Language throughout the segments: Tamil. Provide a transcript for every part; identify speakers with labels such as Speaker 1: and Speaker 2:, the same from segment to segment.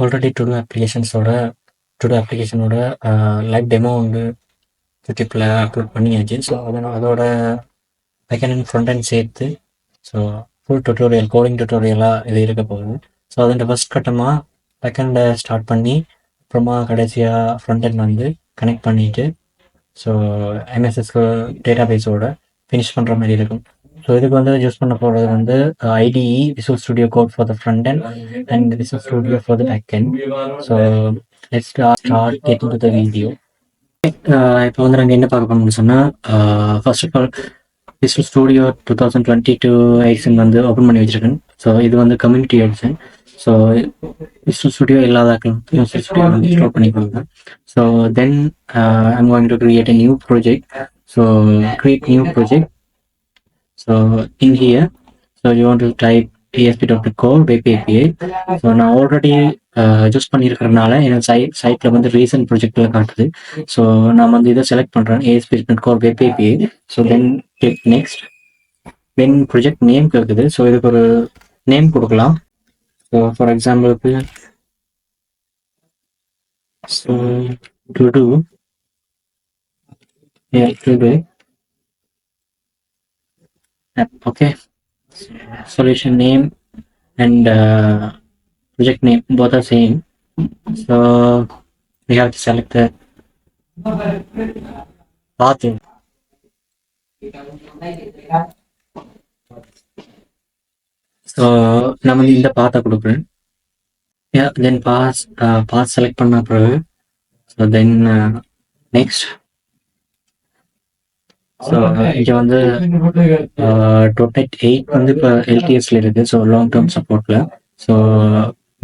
Speaker 1: ஆல்ரெடி டுடே அப்ளிகேஷனோட லைவ் டெமோ வந்து யூடியூப்பில் அப்லோட் பண்ணியாச்சு. ஸோ அதோட பேக்எண்ட் அண்ட் ஃப்ரண்ட் அண்ட் சேர்த்து ஸோ ஃபுல் டுட்டோரியல் கோடிங் டுட்டோரியலாக இது இருக்க போகுது. ஸோ அதோட ஃபஸ்ட் கட்டமாக பேக்எண்டை ஸ்டார்ட் பண்ணி அப்புறமா கடைசியாக ஃப்ரண்ட் அண்ட் வந்து கனெக்ட் பண்ணிவிட்டு ஸோ எம்எஸ்எஸ்க்கு டேட்டாபேஸோட ஃபினிஷ் பண்ணுற மாதிரி இருக்கும். ஸோ இதுக்கு வந்து யூஸ் பண்ண போகிறது வந்து IDE Visual Studio Code for the front and and Visual Studio for the back end. So let's start getting to the video. இப்போ வந்து நாங்கள் என்ன பார்க்க போகணும்னு சொன்னால் first of all Visual Studio 2022 edition வந்து ஓப்பன் பண்ணி வச்சுருக்கேன். ஸோ இது வந்து community edition. So Visual Studio இல்லாதாக்களும் விசுவல் ஸ்டுடியோ வந்து இன்ஸ்டால் பண்ணிக்கோங்க. So then I'm going to create a new project. So create new project. So in here, so you want to type ASP.NET Web API. So நான் ஆல்ரெடி யூஸ் பண்ணியிருக்கிறதுனால எனக்கு சைட்டில் வந்து ரீசன்ட் ப்ராஜெக்டில் காட்டுது. ஸோ நான் வந்து இதை செலக்ட் பண்ணுறேன் ASP.NET Web API. So then click next. Then project name கேட்குது. ஸோ இதுக்கு ஒரு நேம் கொடுக்கலாம். ஸோ ஃபார் எக்ஸாம்பிளுக்கு so to do okay, solution name and project name both are same. So we have to select the path. So நம்ம இந்த பாத்தை கொடுக்குறேன். தென் பாத் செலக்ட் பண்ண பிறகு ஸோ தென் நெக்ஸ்ட். ஸோ இங்கே வந்து .NET 8 வந்து இப்போ எல்டிஎஸ்ல இருக்கு. ஸோ லாங் டேர்ம் சப்போர்ட்ல. ஸோ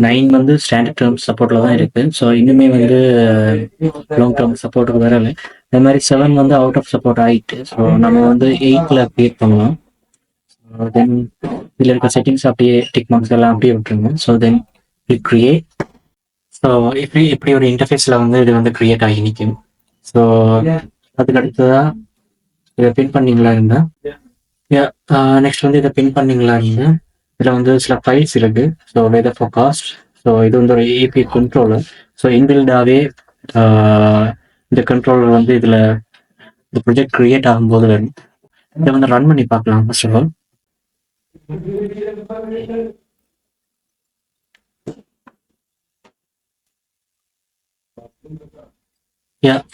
Speaker 1: 9 வந்து ஸ்டாண்டர்ட் டேர்ம் சப்போர்ட்ல தான் இருக்கு. ஸோ இன்னுமே வந்து லாங் டேர்ம் சப்போர்ட்டுக்கு வரல. அதே மாதிரி 7 வந்து அவுட் ஆஃப் சப்போர்ட் ஆயிட்டு. ஸோ நம்ம வந்து 8ல கிரியேட் பண்ணலாம். தென் இதில் இருக்க செட்டிங்ஸ் அப்படியே டிக் மார்க்ஸ் எல்லாம் அப்படியே விட்டுருங்க. So then create. ஸோ இப்படி ஒரு இன்டர்ஃபேஸில் வந்து இது வந்து கிரியேட் ஆகி நிற்கும். ஸோ அதுக்கு அடுத்ததாக இதை பின் பண்ணிங்களா இருந்தால் நெக்ஸ்ட் வந்து இதை பின் பண்ணிங்களா இருந்தால் இதில் வந்து சில ஃபைல்ஸ் இருக்கு. So weather forecast. ஸோ இது வந்து ஒரு ஏபி கண்ட்ரோலர். ஸோ இன்பில்டாகவே இந்த கண்ட்ரோலர் வந்து இதில் இந்த ப்ராஜெக்ட் கிரியேட் ஆகும்போது வரும். இதை வந்து ரன் பண்ணி பார்க்கலாம். ஃபர்ஸ்ட் ஆஃப் ஆல்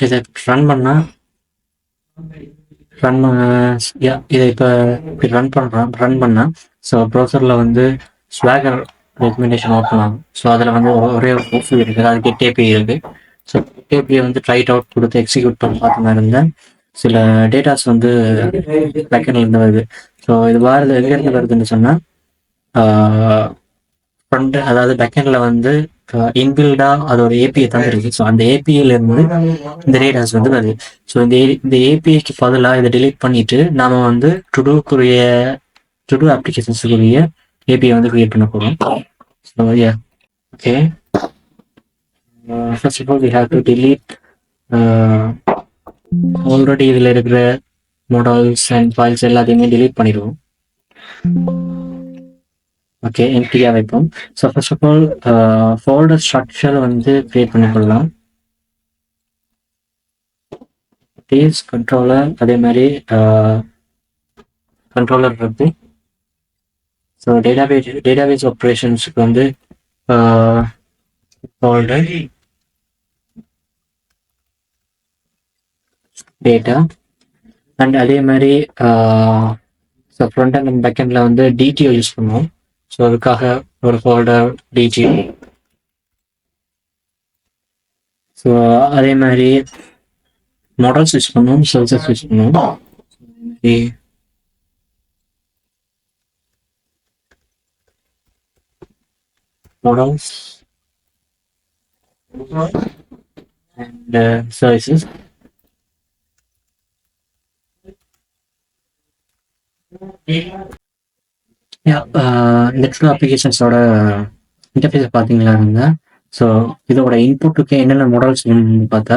Speaker 1: இதை ரன் பண்ணால் இதை இப்போ இப்படி ரன் பண்ணால் ஸோ ப்ரௌசரில் வந்து ஸ்வாகர் டாக்குமெண்டேஷன் ஓப்பன் ஆகும். ஸோ அதில் வந்து ஒரே ஒரு ப்ரூஃப் இருக்குது. அதுக்கு கேபிஐ இருக்குது. ஸோ கேபிஐ வந்து ட்ரைட் அவுட் கொடுத்து எக்ஸிக்யூட் பண்ணி பார்த்த மாதிரி இருந்தால் சில டேட்டாஸ் வந்து பேக்கெண்ட்லேருந்து வருது. ஸோ இது எங்கேருந்து வருதுன்னு சொன்னால் ஃப்ரண்ட் அதாவது பேக்கெண்டில் வந்து இன்பில்டாக அது ஒரு ஏபிஐ தான் இருக்குது. ஸோ அந்த ஏபிஐலேருந்து இந்த டேட்டாஸ் வந்து வருது. ஸோ இந்த ஏபிஐக்கு பதிலாக இதை டிலீட் பண்ணிட்டு நாம வந்து டுடூ அப்ளிகேஷன்ஸுக்குரிய ஏபிஐ வந்து கிரியேட் பண்ண போகிறோம். So okay, first of all we have to delete already இதில் இருக்கிற மாடல்ஸ் அண்ட் ஃபைல்ஸ் எல்லாத்தையுமே டிலீட் பண்ணிடுவோம். ஓகே, எம்டியாக வைப்போம். So first of all folder structure வந்து கிரியேட் பண்ணிக்கொள்ளலாம். டீல்ஸ் கண்ட்ரோலர் அதே மாதிரி கண்ட்ரோலர் இருக்கு. ஸோ டேட்டாபேஸ் ஆப்ரேஷன்ஸுக்கு வந்து ஃபோல்டர் டேட்டா அண்ட் அதே மாதிரி ஸோ ஃப்ரண்ட் அண்ட் பேக் எண்டில் வந்து டிடிஓ யூஸ் பண்ணுவோம். ஸோ அதுக்காக ஒரு ஃபோல்டர் டிடிஓ. ஸோ அதே மாதிரி மாடல்ஸ் யூஸ் பண்ணுவோம், சர்வீசஸ் யூஸ் பண்ணுவோம். Models and services. நெக்ஸ்ட் அப்ளிகேஷன்ஸோட இன்டர்ஃபேஸ் பார்த்தீங்களா இருந்தால் ஸோ இதோட இன்புட்டுக்கு என்னென்ன மாடல்ஸ் பார்த்தா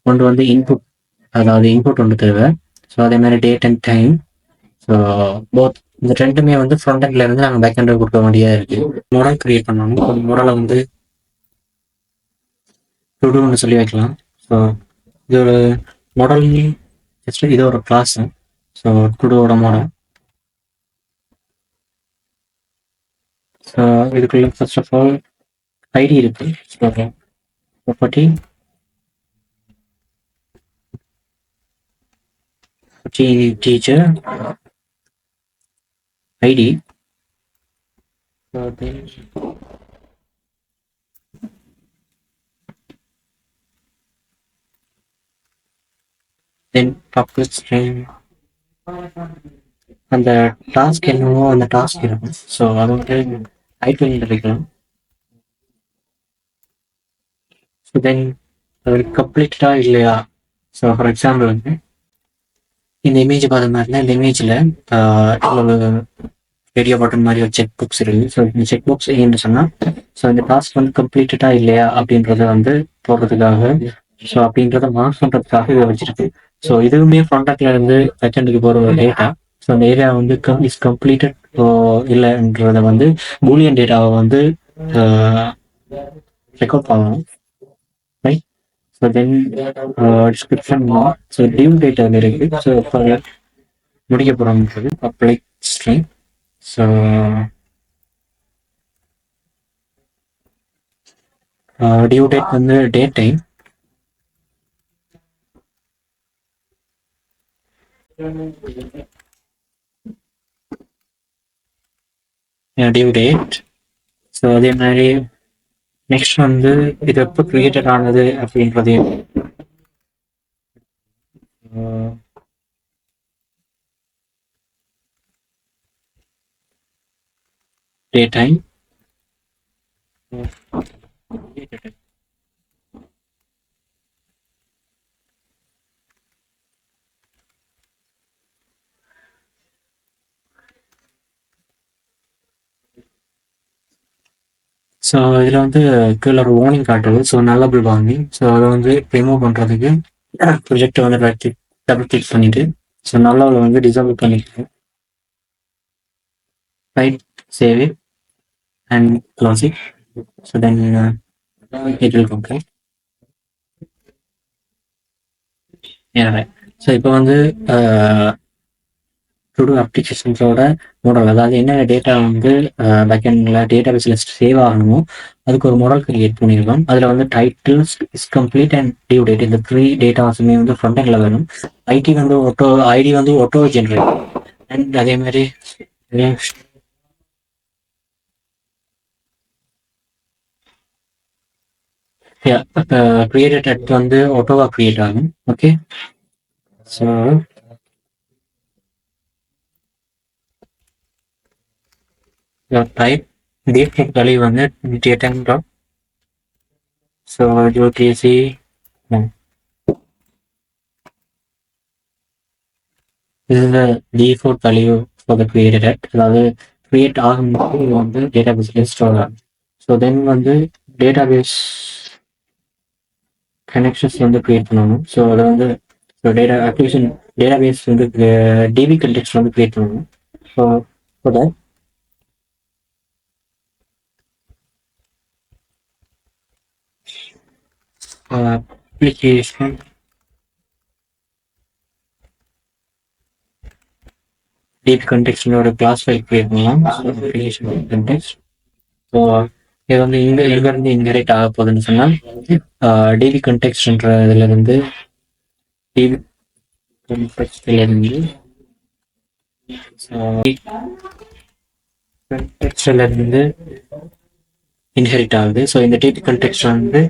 Speaker 1: ஒன்று வந்து இன்புட் ஒன்று தேவை. ஸோ அதே மாதிரி date and time. So both இந்த ரெண்டுமே வந்து ஃப்ரண்ட் எண்ட்ல இருந்து நாங்கள் பேக் எண்டில் கொடுக்க வேண்டியதாக இருக்குது. மாடல் கிரியேட் பண்ணணும். மாடலை வந்து டுடூன்னு சொல்லி வைக்கலாம். ஸோ இது ஒரு மாடல், ஜஸ்ட் இது ஒரு கிளாஸ். ஸோ டுடூவோட மாடல். ஸோ இதுக்குள்ள ஃபர்ஸ்ட் ஆஃப் ஆல் ஐடி இருக்கு. So property teacher ID. Then public stream அந்த டாஸ்க் என்னவோ அந்த டாஸ்க் இருக்கும். ஸோ அது வந்து ஐடியில் வைக்கலாம். ஸோ தென் அது கம்ப்ளீட்டடா இல்லையா? ஸோ ஃபார் எக்ஸாம்பிள் வந்து இந்த இமேஜ் பார்த்த மாதிரினா இந்த இமேஜில் ரேடியோ பட்டன் மாதிரி ஒரு செக் பாக்ஸ் இருக்குது. ஸோ இந்த செக் பாக்ஸ் ஏன்னு சொன்னால், ஸோ இந்த டாஸ்க் வந்து கம்ப்ளீட்டடா இல்லையா அப்படின்றத வந்து போடுறதுக்காக, ஸோ அப்படின்றத மார்க் பண்ணுறதுக்காக இதை வச்சிருக்கு. ஸோ இதுவுமே ஃப்ரண்ட் இருந்து பேக்எண்டுக்கு போகிற ஒரு டேட்டா. ஸோ அந்த ஏரியா வந்து இஸ் கம்ப்ளீட்டட் இல்லைன்றத வந்து பூலியன் டேட்டாவை வந்து ரெக்கார்ட் பண்ணணும். Right. So then description so due data இருக்கு. ஸோ இப்போ முடிக்க போகிறோம்ன்றது public string. So due date வந்து date time. Due date. So அதே மாதிரி நெக்ஸ்ட் வந்து இது எப்போ கிரியேட்டட் ஆனது அப்படின்றதையும் டே டைம். ஸோ இதில் வந்து கீழே ஒரு வார்னிங் காட்டுது. So nullable warning. ஸோ அதை வந்து ரிமூவ் பண்ணுறதுக்கு ப்ரொஜெக்டை வந்து டபுள் கிளிக் பண்ணிட்டு ஸோ நல்லபிள் வந்து டிசேபிள் பண்ணிட்டு right save it and close it. So then it will complete. So இப்போ வந்து டுடூ அப்ளிகேஷன்ஸோட மாடல், அதாவது என்ன டேட்டா வந்து பேக்எண்டில் டேட்டா பேஸில் சேவ் ஆகணுமோ அதுக்கு ஒரு மாடல் கிரியேட் பண்ணியிருக்கோம். அதில் வந்து title is complete and due date இந்த 3 டேட்டாஸுமே வந்து ஃப்ரண்ட் எண்டில் வேணும். ஐடி வந்து ஐடி வந்து ஆட்டோ ஜென்ரேட் அண்ட் அதே மாதிரி கிரியேட்டட் அட் வந்து ஆட்டோவாக கிரியேட் ஆகும். Okay. So type default value வந்து datetime dot. So UTC this is the default value for the created at, அதாவது create ஆகும்போது இது வந்து டேட்டாபேஸ்ல ஸ்டோர் ஆகும். ஸோ தென் வந்து டேட்டாபேஸ் கனெக்ஷன்ஸ் வந்து கிரியேட் பண்ணணும். ஸோ அதை வந்து டேட்டா அப்ளிகேஷன் டேட்டாபேஸ் வந்து டிபி கண்டெக்ஸ்ட் வந்து கிரியேட் பண்ணணும். So for that application deep context ஒரு கிளாஸ் ஃபைல் கிரியேட் பண்ணலாம். application context. ஸோ இது வந்து இருந்து இன்ஹெரிட் ஆக போகுதுன்னு சொன்னால் டிபி கண்டெக்ஸ்ட்ன்ற இதுல இருந்து டிபி கண்டெக்ஸ்ட்ல இருந்து கண்டெக்ஸ்ட்ல இருந்து இன்ஹெரிட் ஆகுது. ஸோ இந்த டிபி கண்டெக்ஸ்ட் வந்து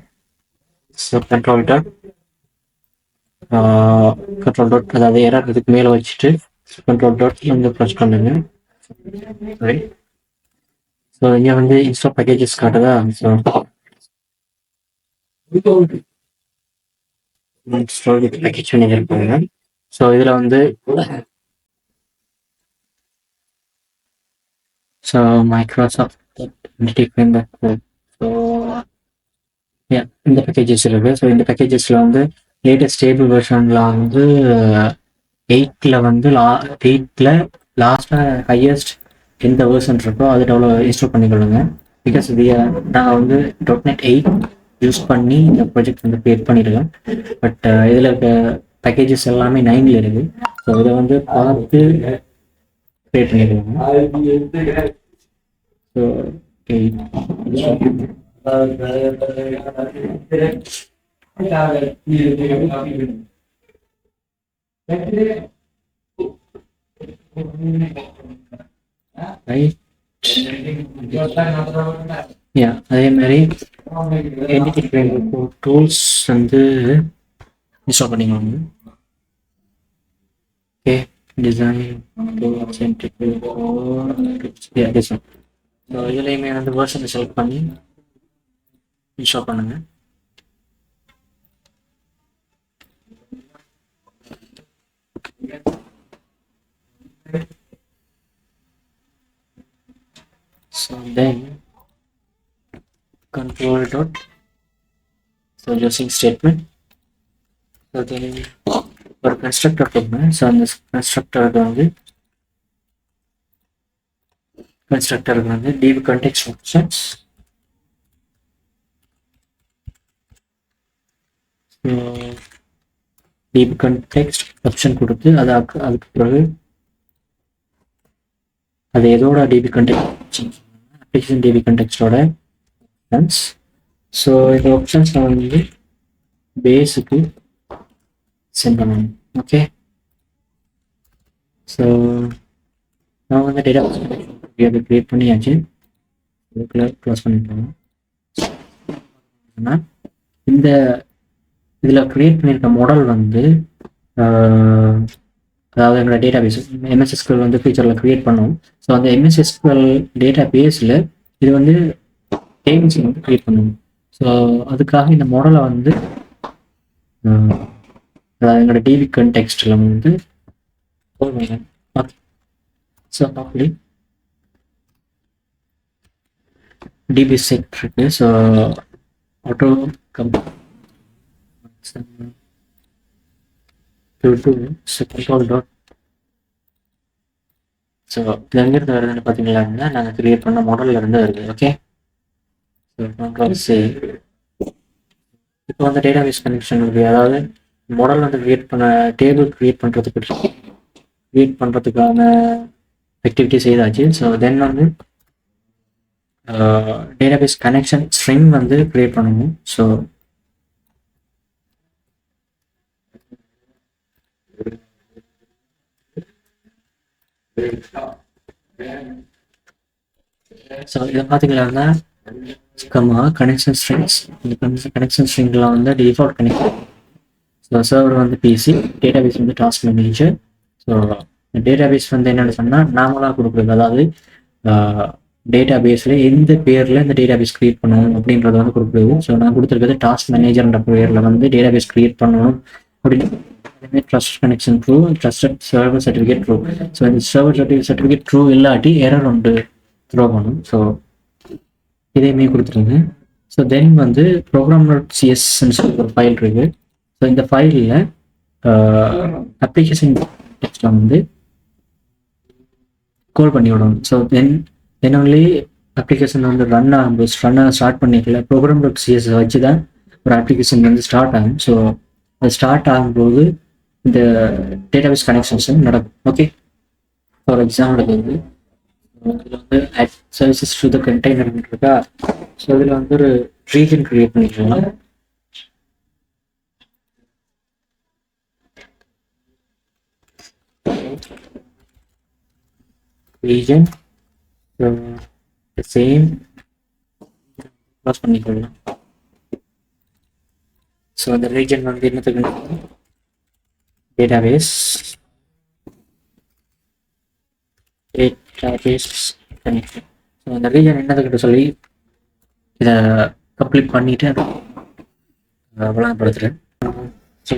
Speaker 1: கண்ட்ரோல் டாட் அதாவது எரர் இதுக்கு மேலே வச்சுட்டு கண்ட்ரோல் டாட் வந்து ப்ரெஸ் பண்ணுங்க. ஸோ இங்கே வந்து இன்ஸ்டா பேக்கேஜஸ் காட்டுதா? ஸோ பேக்கேஜ் பண்ணியிருப்பாங்க. ஸோ இதில் வந்து ஸோ மைக்ரோசாஃப்ட் ஸோ இந்த பேக்கேஜஸ் இருக்கு. ஸோ இந்த பேக்கேஜஸ்ல வந்து லேட்டஸ்ட் ஸ்டேபிள் வெர்ஷன்ல வந்து 8ல வந்து 8ல லாஸ்டா ஹையஸ்ட் எந்த வெர்ஷன் இருக்கோ அது டெவலப் இன்ஸ்டால் பண்ணிக்கொள்ளுங்க. பிகாஸ் நாங்கள் வந்து .NET 8 யூஸ் பண்ணி இந்த ப்ராஜெக்ட் வந்து க்ரியேட் பண்ணியிருக்கேன். பட் இதில் இருக்க பேக்கேஜஸ் எல்லாமே 9ல் இருக்குது. ஸோ இதை வந்து பார்த்து க்ரியேட் பண்ணியிருக்காங்க. So right. அதே மாதிரி என்டிட்டி ஃப்ரேம்வொர்க் டூல்ஸ் வந்து இன்ஸ்டால் பண்ணிக்கோங்க. Okay, design tools design. So இதுலேயுமே வந்து வேர்ஷனை செலக்ட் பண்ணி இன்ஸ்டால் பண்ணுங்க. So then control dot so using statement. So then ஒரு கன்ஸ்ட்ரக்டர் கொடுங்க. ஸோ அந்த கன்ஸ்ட்ரக்டருக்கு வந்து DB context options. DB context option கொடுத்து அதுக்கு பிறகு அது எதோட டிபி கான்டெக்ட் அப்ளிகேஷன் டிபி கான்டெக்ஸ்டோட ஆப்ஷன்ஸ். ஸோ இந்த ஆப்ஷன்ஸ் நான் வந்து பேஸுக்கு சென்ட் பண்ணணும். ஓகே, ஸோ நான் வந்து டேட்டா அதை க்ரியேட் பண்ணியாச்சு. இதுக்குள்ள க்ளோஸ் பண்ணிட்டோம். இந்த இதில் க்ரியேட் பண்ணியிருக்க மாடல் வந்து அதாவது எங்களோட டேட்டா பேஸ் எம்எஸ்எஸ்குவல் வந்து ஃபியூச்சரில் க்ரியேட் பண்ணுவோம். ஸோ அந்த எம்எஸ்எஸ்குவல் டேட்டா பேஸில் இது வந்து டேபிள்ஸ் வந்து க்ரியேட் பண்ணுவோம். ஸோ அதுக்காக இந்த மாடலை வந்து அதாவது எங்களோட டிபி கான்டெக்ஸ்டில் வந்து ஓகே. ஸோ அப்படி டிபி செட் இருக்கு. So auto control dot. So இது எங்கிருந்து வருதுன்னு பார்த்தீங்களா, நாங்கள் கிரியேட் பண்ண மாடல்ல இருந்து வருது. Okay, so control C. இப்போ வந்து டேட்டாபேஸ் கனெக்ஷன் இருக்குது. அதாவது மாடல் வந்து டேபிள் கிரியேட் பண்ணுறதுக்கான ஆக்டிவிட்டி செய்தாச்சு. ஸோ தென் வந்து டேட்டாபேஸ் கனெக்ஷன் ஸ்ட்ரிங் வந்து கிரியேட் பண்ணணும். ஸோ இதை பார்த்தீங்கன்னா கனெக்ஷன் ஸ்ட்ரிங்ஸ். இந்த கனெக்ஷன் ஸ்ட்ரிங்கில் வந்து டிஃபால்ட் கனெக்ஷன். ஸோ சர்வர் வந்து பிசி, டேட்டாபேஸ் வந்து டாஸ்க் மேனேஜர். ஸோ டேட்டாபேஸ் வந்து என்னென்னு சொன்னால் நார்மலாக கொடுக்குறது, அதாவது டேட்டாபேஸில் எந்த பேரில் இந்த டேட்டாபேஸ் க்ரியேட் பண்ணணும் அப்படின்றத வந்து கொடுக்குறது. ஸோ நான் கொடுத்துருக்கிறது டாஸ்க் மேனேஜர்ன்ற பேரில் வந்து டேட்டாபேஸ் க்ரியேட் பண்ணணும் அப்படின்னு. Trust connection true, trusted server certificate true. So இந்த சர்வர் சர்டிஃபிகேட் ட்ரூ இல்லாட்டி எரர் ஒன்று த்ரோ பண்ணும். ஸோ இதையுமே கொடுத்துருங்க. ஸோ தென் வந்து program.cs ஒரு ஃபைல் இருக்குது. ஸோ இந்த ஃபைலில் அப்ளிகேஷன் டெக்ஸ்ட்டை வந்து கோல் பண்ணி விடணும். ஸோ தென் ஒன்லி அப்ளிகேஷன் வந்து ரன் ஸ்டார்ட் பண்ணிக்கல. program.cs வச்சு தான் ஒரு அப்ளிகேஷன் வந்து ஸ்டார்ட் ஆகும். ஸோ அது ஸ்டார்ட் ஆகும்போது இந்த டேட்டாபேஸ் கனெக்ஷன்ஸ் நடக்கும். ஓகே, ஃபார் எக்ஸாம்பிளுக்கு வந்து இதில் வந்து add services to the container இருக்கா. ஸோ இதில் வந்து ஒரு ரீஜன் கிரியேட் பண்ணிக்கலாம். ரீஜன் சேம் க்ளோஸ் பண்ணிக்கலாம். ஸோ அந்த ரீஜன் வந்து என்னத்துக்கு டேட்டாபேஸ் கனெக்ஷன். ஸோ அந்த ரீஜன் என்னதுக்கிட்ட சொல்லி இதை கம்ப்ளீட் பண்ணிட்டு விளங்கப்படுத்துகிறேன். So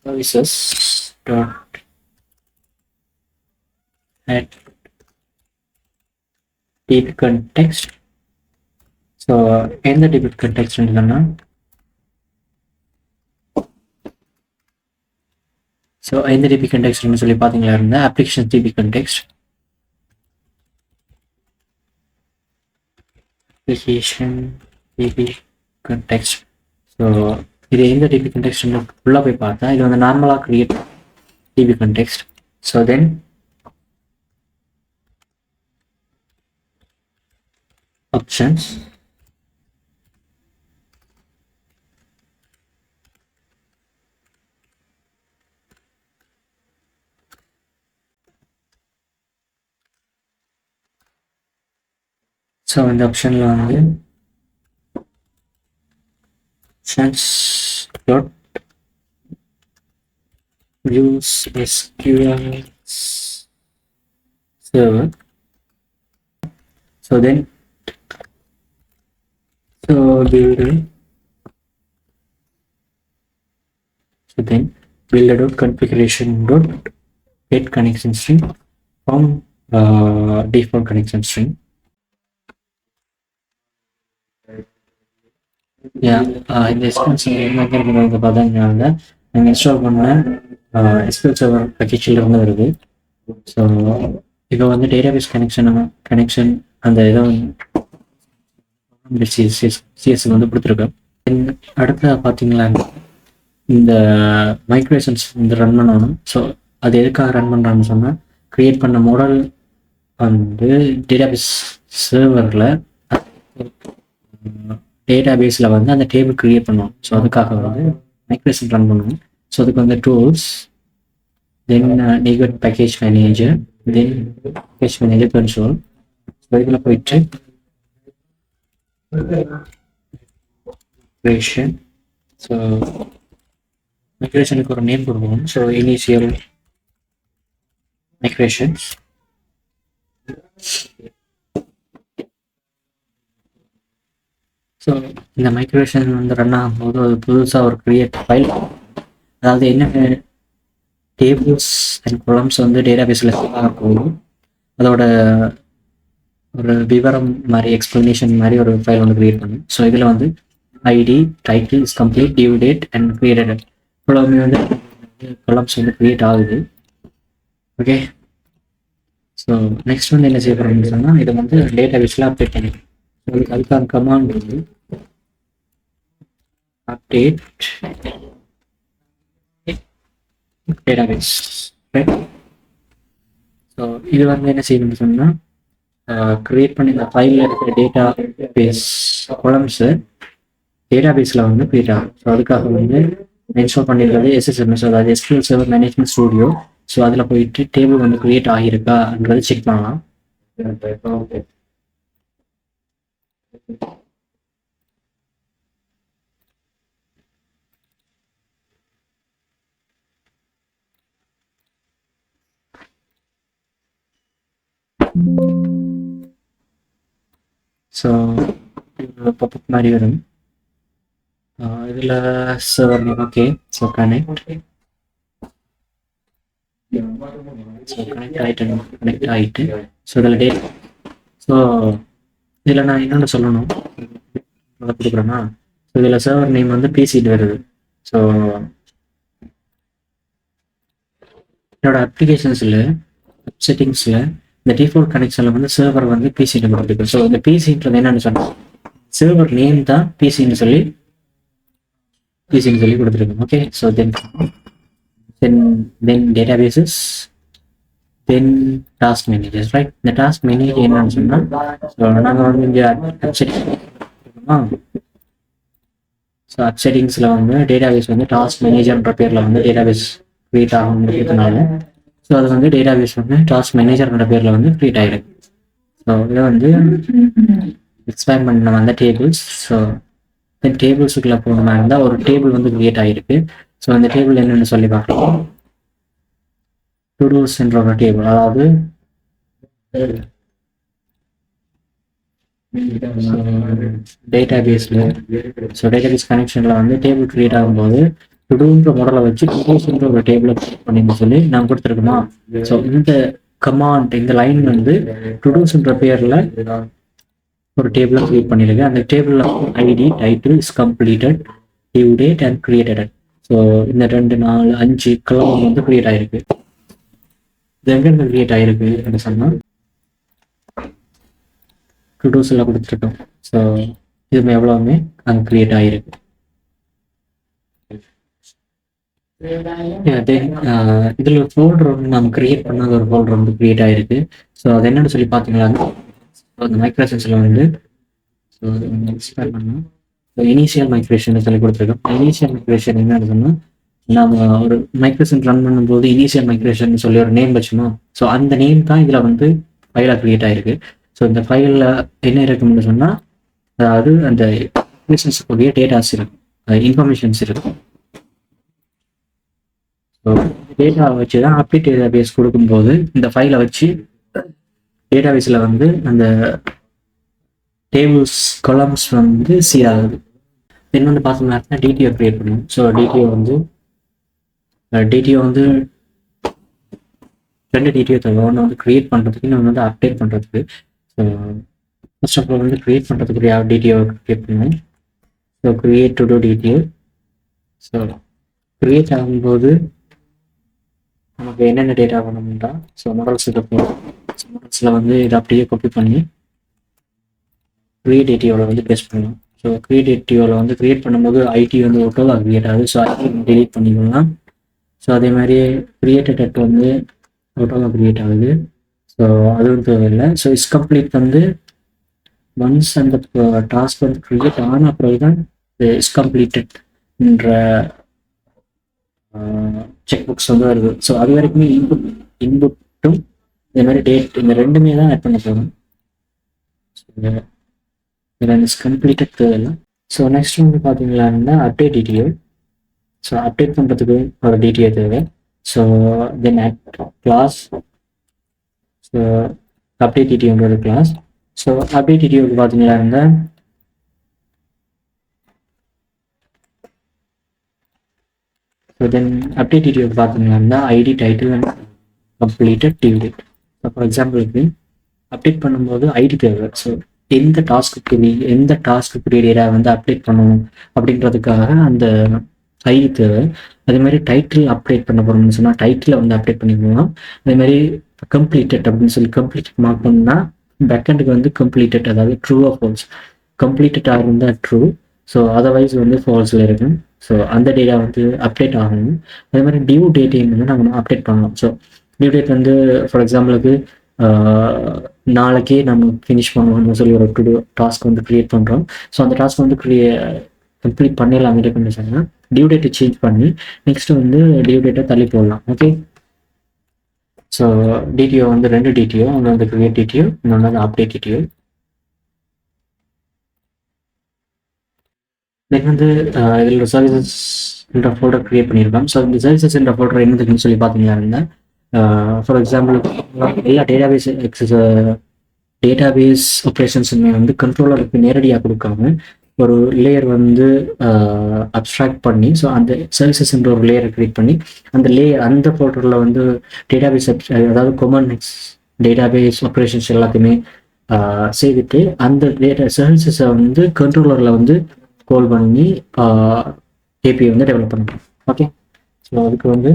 Speaker 1: services dot add deep context. So எந்த டிபிட் கண்டெக்ஸ்ட் சொன்னால் ஸோ எந்த டிபி கண்டெக்ஸ்ட்னு சொல்லி பார்த்தீங்களா இருந்தால் application DB context, application DB context. So இது எந்த டிபி கண்டெக்ஸ்ட்னு உள்ளே போய் பார்த்தா இது வந்து நார்மலாக create DB context. So then options, so இந்த ஆப்ஷனில் வந்து options dot use SQL server. So then build a configuration get connection string from default connection string. இந்த எஸ்கியூஎல் சர்வர் பார்த்தீங்கன்னா நாங்கள் இன்ஸ்டால் பண்ண எஸ்கியூஎல் சர்வர் பேக்கேஜில் இருந்து வருது. ஸோ இப்போ வந்து டேட்டாபேஸ் கனெக்ஷன் அந்த இதை சிஎஸ் வந்து கொடுத்துருக்கேன். அடுத்த பார்த்தீங்களா இந்த மைக்ரேஷன்ஸ் வந்து ரன் பண்ணணும். ஸோ அது எதுக்காக ரன் பண்ணுறான்னு சொன்னால் க்ரியேட் பண்ண மாடல் வந்து டேட்டாபேஸ் சர்வரில் டேட்டாபேஸில் வந்து அந்த டேபிள் க்ரியேட் பண்ணுவோம். ஸோ அதுக்காக வந்து மைக்ரேஷன் ரன் பண்ணுவோம். ஸோ அதுக்கு வந்து டூல்ஸ், தென் நீகட் பேக்கேஜ் மேனேஜர், தென் பேக்கேஜ் மேனேஜர் கன்சோல். ஸோ இதில் போயிட்டு மைக்ரேஷன், ஸோ மைக்ரேஷனுக்கு ஒரு நேம் கொடுக்கணும். So initial migrations. ஸோ இந்த மைக்ரேஷன் வந்து ரன் ஆகும்போது அது புதுசாக ஒரு க்ரியேட் ஃபைல், அதாவது என்ன டேபிள்ஸ் அண்ட் கொலம்ஸ் வந்து டேட்டாபேஸில் போகும் அதோட ஒரு விவரம் மாதிரி எக்ஸ்ப்ளனேஷன் மாதிரி ஒரு ஃபைல் ஒன்று க்ரியேட் பண்ணும். ஸோ இதில் வந்து ID, title, is complete, due date and created இவ்வளவுமே வந்து கொலம்ஸ் வந்து க்ரியேட் ஆகுது. ஓகே, ஸோ நெக்ஸ்ட் வந்து என்ன செய்ய போகிறோம்னு சொன்னால் இதை வந்து டேட்டாபேஸில் அப்டேட் பண்ணிக்கணும். அதுக்கான கமாண்ட் வந்து அப்டேட் டேட்டாபேஸ். ஸோ இது வந்து என்ன செய்யணும்னு சொன்னால் க்ரியேட் பண்ணி இந்த ஃபைலில் இருக்கிற டேட்டா பேஸ் கொலம்ஸு டேட்டாபேஸில் வந்து க்ரியேட் ஆகும். ஸோ அதுக்காக வந்து இன்ஸ்டால் பண்ணியிருக்கிறது SSMS, அதாவது SQL server management studio. So அதில் போயிட்டு டேபிள் வந்து க்ரியேட் ஆகியிருக்கான்றது செக் பண்ணலாம். ஸோ பாப்அப் மாதிரி வரும். இதில் server name okay. So connect ஆகிட்டு ஸோ இதில் டேட். ஸோ இதில் நான் என்னென்னு சொல்லணும் அதை கொடுக்குறேன்னா, ஸோ இதில் சர்வர் நேம் வந்து பிசிட்டு வருது. ஸோ என்னோட அப்ளிகேஷன்ஸில் செட்டிங்ஸில் இந்த டிஃபால்ட் கனெக்ஷனில் வந்து சர்வர் வந்து பிசிட்டு கொடுத்துருக்கு. ஸோ இந்த பிசின்றது என்னென்னு சொன்னால் சர்வர் நேம் தான் பிசின்னு சொல்லி கொடுத்துருக்கோம். ஓகே, ஸோ தென் டேட்டாபேசஸ், தென் டாஸ்க் மேனேஜர்ஸ், ரைட். இந்த டாஸ்க் மேனேஜர் என்னன்னு சொன்னால் ஸோ நாங்கள் வந்து இங்கே ஸோ அப் செட்டிங்ஸில் வந்து டேட்டாபேஸ் வந்து டாஸ்க் மேனேஜர்ன்ற பேரில் வந்து டேட்டாபேஸ் க்ரியேட் ஆகுன்றதுனால ஸோ அது வந்து டேட்டாபேஸ் வந்து டாஸ்க் மேனேஜர்ன்ற பேரில் வந்து க்ரியேட் ஆகிருக்கு. ஸோ இதை வந்து எக்ஸ்பேண்ட் பண்ண வந்த டேபிள்ஸ். ஸோ இந்த டேபிள்ஸுக்குள்ளே போன மாதிரி இருந்தால் ஒரு டேபிள் வந்து க்ரியேட் ஆகிருக்கு. ஸோ அந்த டேபிள் என்னென்னு சொல்லி பார்க்கலாம். டுடூஸ்ன்ற ஒரு டேபிள், அதாவது டேட்டாபேஸில் ஸோ டேட்டாபேஸ் கனெக்ஷனில் வந்து டேபிள் க்ரியேட் ஆகும்போது டுடூன்ற மாடலை வச்சு டுடூஸ்ன்ற ஒரு டேபிளை க்ரியேட் பண்ணின்னு சொல்லி நான் கொடுத்துருக்குமா. ஸோ இந்த கமாண்ட் இந்த லைன் வந்து டுடூஸ்ன்ற பேரில் ஒரு டேபிளை க்ரியேட் பண்ணியிருக்கு. அந்த டேபிளில் ID, title, is completed, due date and created. So இந்த 2 4 5 கலம் வந்து கிரியேட் ஆயிருக்கு. இது எங்க கிரியேட் ஆயிருக்கு அப்படின்னு சொன்னால் டுடோஸில் கொடுத்துருக்கோம். ஸோ இது எவ்வளவுமே அங்கே கிரியேட் ஆயிருக்கு. இதில் ஒரு ஃபோல்டர் வந்து நம்ம கிரியேட் பண்ணாத ஒரு ஃபோல்டர் வந்து கிரியேட் ஆயிருக்கு. ஸோ அது என்னன்னு சொல்லி பார்த்தீங்களா, அந்த மைக்ரோசன்ஸில் வந்து ஸோ எக்ஸ்பேர் பண்ணோம். ஸோ இனிஷியல் மைக்ரேஷன் சொல்லி கொடுத்துருக்கோம். இனிஷியல் மைக்ரேஷன் என்னன்னு சொன்னால், நம்ம ஒரு மைக்ரேஷன் ரன் பண்ணும்போது இனிஷியல் மைக்ரேஷன் சொல்லி ஒரு நேம் வச்சுமா, ஸோ அந்த நேம் தான் இதில் வந்து ஃபைலாக கிரியேட் ஆயிருக்கு. ஸோ இந்த ஃபைலில் என்ன இருக்கும்னு சொன்னால், அதாவது அந்த மைக்ரேஷன்ஸுக்குரிய டேட்டாஸ் இருக்கும், இன்ஃபர்மேஷன்ஸ் இருக்கும். ஸோ டேட்டா வச்சு தான் அப்டேட் டேட்டா பேஸ் கொடுக்கும்போது இந்த ஃபைலை வச்சு டேட்டா பேஸில் வந்து அந்த டேபிள்ஸ் கொலம்ஸ் வந்து சீராகுது. தென் வந்து பார்த்தோம்னா டிடிஓ க்ரியேட் பண்ணும். ஸோ டிடிஓ வந்து 2 டிடிஓ தேவை. ஒன்று வந்து க்ரியேட் பண்ணுறதுக்கு, இன்னொன்று வந்து அப்டேட் பண்ணுறதுக்கு. ஸோ ஃபர்ஸ்ட் ஆஃப் ஆல் வந்து க்ரியேட் பண்ணுறதுக்குரிய டிடிஓ க்ரியேட் பண்ணுவோம். So create to do DTO. So create ஆகும்போது நமக்கு என்னென்ன டேட்டா வேணும்னா, ஸோ மாடல்ஸுக்கு போகும். மாடல்ஸில் வந்து இதை அப்படியே காப்பி பண்ணி க்ரியேட் டிடிஓவில் வந்து பேஸ்ட் பண்ணலாம். ஸோ க்ரியேட் டிடிஓவில் வந்து க்ரியேட் பண்ணும்போது ஐடி வந்து ஒட்டோவாக க்ரியேட் ஆகுது. ஸோ ஐடி டெலீட் பண்ணிக்கலாம். ஸோ அதே மாதிரி க்ரியேட்டட் அட் வந்து ஒட்டோவாக க்ரியேட் ஆகுது. ஸோ அதுவும் தேவையில்லை. ஸோ இஸ் கம்ப்ளீட் வந்து ஒன்ஸ் அந்த டாஸ்க் வந்து க்ரியேட் ஆன பிறகு தான் இஸ் கம்ப்ளீட்டட்ன்ற செக் புக்ஸ் வந்து வருது. ஸோ அது வரைக்குமே இன்புட்டும் இதே மாதிரி டேட் இந்த ரெண்டுமே தான் ஆட் பண்ண போகிறோம். இதில் இஸ் கம்ப்ளீட்டட் தேவையில்லை. ஸோ நெக்ஸ்ட் வந்து பார்த்தீங்களான்னா அப்டேட் டிடிஓ. ஸோ அப்டேட் பண்ணுறதுக்கு ஒரு டிடிஓ தேவை. So then class. So update டிடிஓன்றது கிளாஸ். ஸோ அப்டேட் டிடிஓக்கு பார்த்தீங்களான்னா ஸோ தென் அப்டேட் டிடிஓக்கு பார்த்தீங்கன்னா ID title and completed due date. So for எக்ஸாம்பிளுக்கு அப்டேட் பண்ணும்போது ஐடி தேவை. ஸோ எந்த டாஸ்க்கு டேட்டா வந்து அப்டேட் பண்ணணும் அப்படின்றதுக்காக அந்த ஐடி தேவை. அதே மாதிரி டைட்டில் அப்டேட் பண்ண போகிறோம்னு சொன்னால் டைட்டில் வந்து அப்டேட் பண்ணிக்கலாம். அதே மாதிரி கம்ப்ளீட்டட் அப்படின்னு சொல்லி கம்ப்ளீட்டட் மார்க் பண்ணால் பேக்கெண்டுக்கு வந்து கம்ப்ளீட்டட், அதாவது ட்ரூ ஆஃப் ஃபால்ஸ். கம்ப்ளீட்டடாக இருந்தால் ட்ரூ, ஸோ அதர்வைஸ் வந்து ஃபால்ஸில் இருக்கும். ஸோ அந்த டேட்டா வந்து அப்டேட் ஆகணும். அதே மாதிரி டியூ டேட்டையும் வந்து நம்ம அப்டேட் பண்ணலாம். ஸோ டியூ டேட் வந்து ஃபார் எக்ஸாம்பிளுக்கு நாளைக்கே நம்ம ஃபினிஷ் பண்ணுவோம்னு சொல்லி ஒரு டாஸ்க் வந்து க்ரியேட் பண்ணுறோம். ஸோ அந்த டாஸ்க் வந்து கம்ப்ளீட் பண்ணிடலாம் அப்படி கண்டிஷன்னா டியூ டேட்டை சேஞ்ச் பண்ணி நெக்ஸ்ட் வந்து டியூ டேட்டை தள்ளி போடலாம். ஓகே. ஸோ டிடிஓ வந்து 2 டிடிஓ, ஒன்று வந்து க்ரியேட் டிடிஓ, இன்னொன்று வந்து அப்டேட் டிடிஓ. தென் வந்து இதில் சர்வீசஸ் என்ற ஃபோல்டர் க்ரியேட் பண்ணியிருக்கோம். ஸோ இந்த சர்வீசஸ் என்ற ஃபோல்டர் என்னதுன்னு சொல்லி பார்த்தீங்கன்னா, ஃபார் எக்ஸாம்பிள் எல்லா டேட்டாபேஸ் ஆப்ரேஷன்ஸுமே வந்து கண்ட்ரோலருக்கு நேரடியாக கொடுக்காம ஒரு லேயர் வந்து அப்ஸ்ட்ராக்ட் பண்ணி, ஸோ அந்த சர்வீசஸ்ன்ற ஒரு லேயரை க்ரியேட் பண்ணி அந்த ஃபோல்டரில் வந்து டேட்டாபேஸ் அதாவது கொமன்ஸ் டேட்டாபேஸ் ஆப்ரேஷன்ஸ் எல்லாத்தையுமே செய்துட்டு அந்த டேட்டா சர்வீசஸை வந்து கண்ட்ரோலரில் வந்து கோல் பண்ணி ஏபிஐ வந்து டெவலப் பண்ணுறோம். ஓகே. ஸோ அதுக்கு வந்து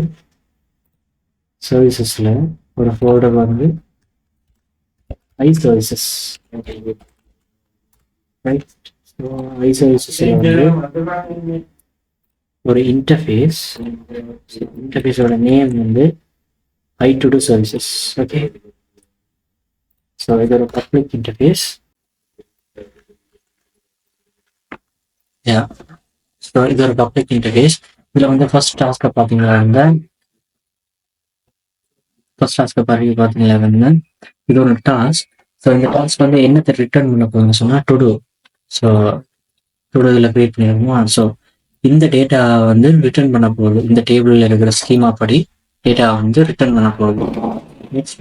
Speaker 1: சர்வீசஸில் ஒரு ஃபோல்டர் வந்து I services, right. So I சர்வீசஸில் வந்து ஒரு இன்டர்ஃபேஸோட நேம் வந்து I to do services. Okay. So இது ஒரு பப்ளிக் இன்டர்ஃபேஸ். ஸோ இது ஒரு பப்ளிக் இன்டர்ஃபேஸ். இதில் வந்து ஃபர்ஸ்ட் டாஸ்க்கை பார்த்தீங்கன்னா வந்து இது ஒரு டாஸ்க். ஸோ இந்த டாஸ்க் வந்து என்னத்தை ரிட்டர்ன் பண்ண போகுதுன்னு சொன்னால் to do. So to do இதில் க்ரியேட் பண்ணியிருக்கோமா. ஸோ இந்த டேட்டா வந்து ரிட்டர்ன் பண்ண போகுது. இந்த டேபிளில் இருக்கிற ஸ்கீமா படி டேட்டா வந்து ரிட்டர்ன் பண்ண போகுது. நெக்ஸ்ட்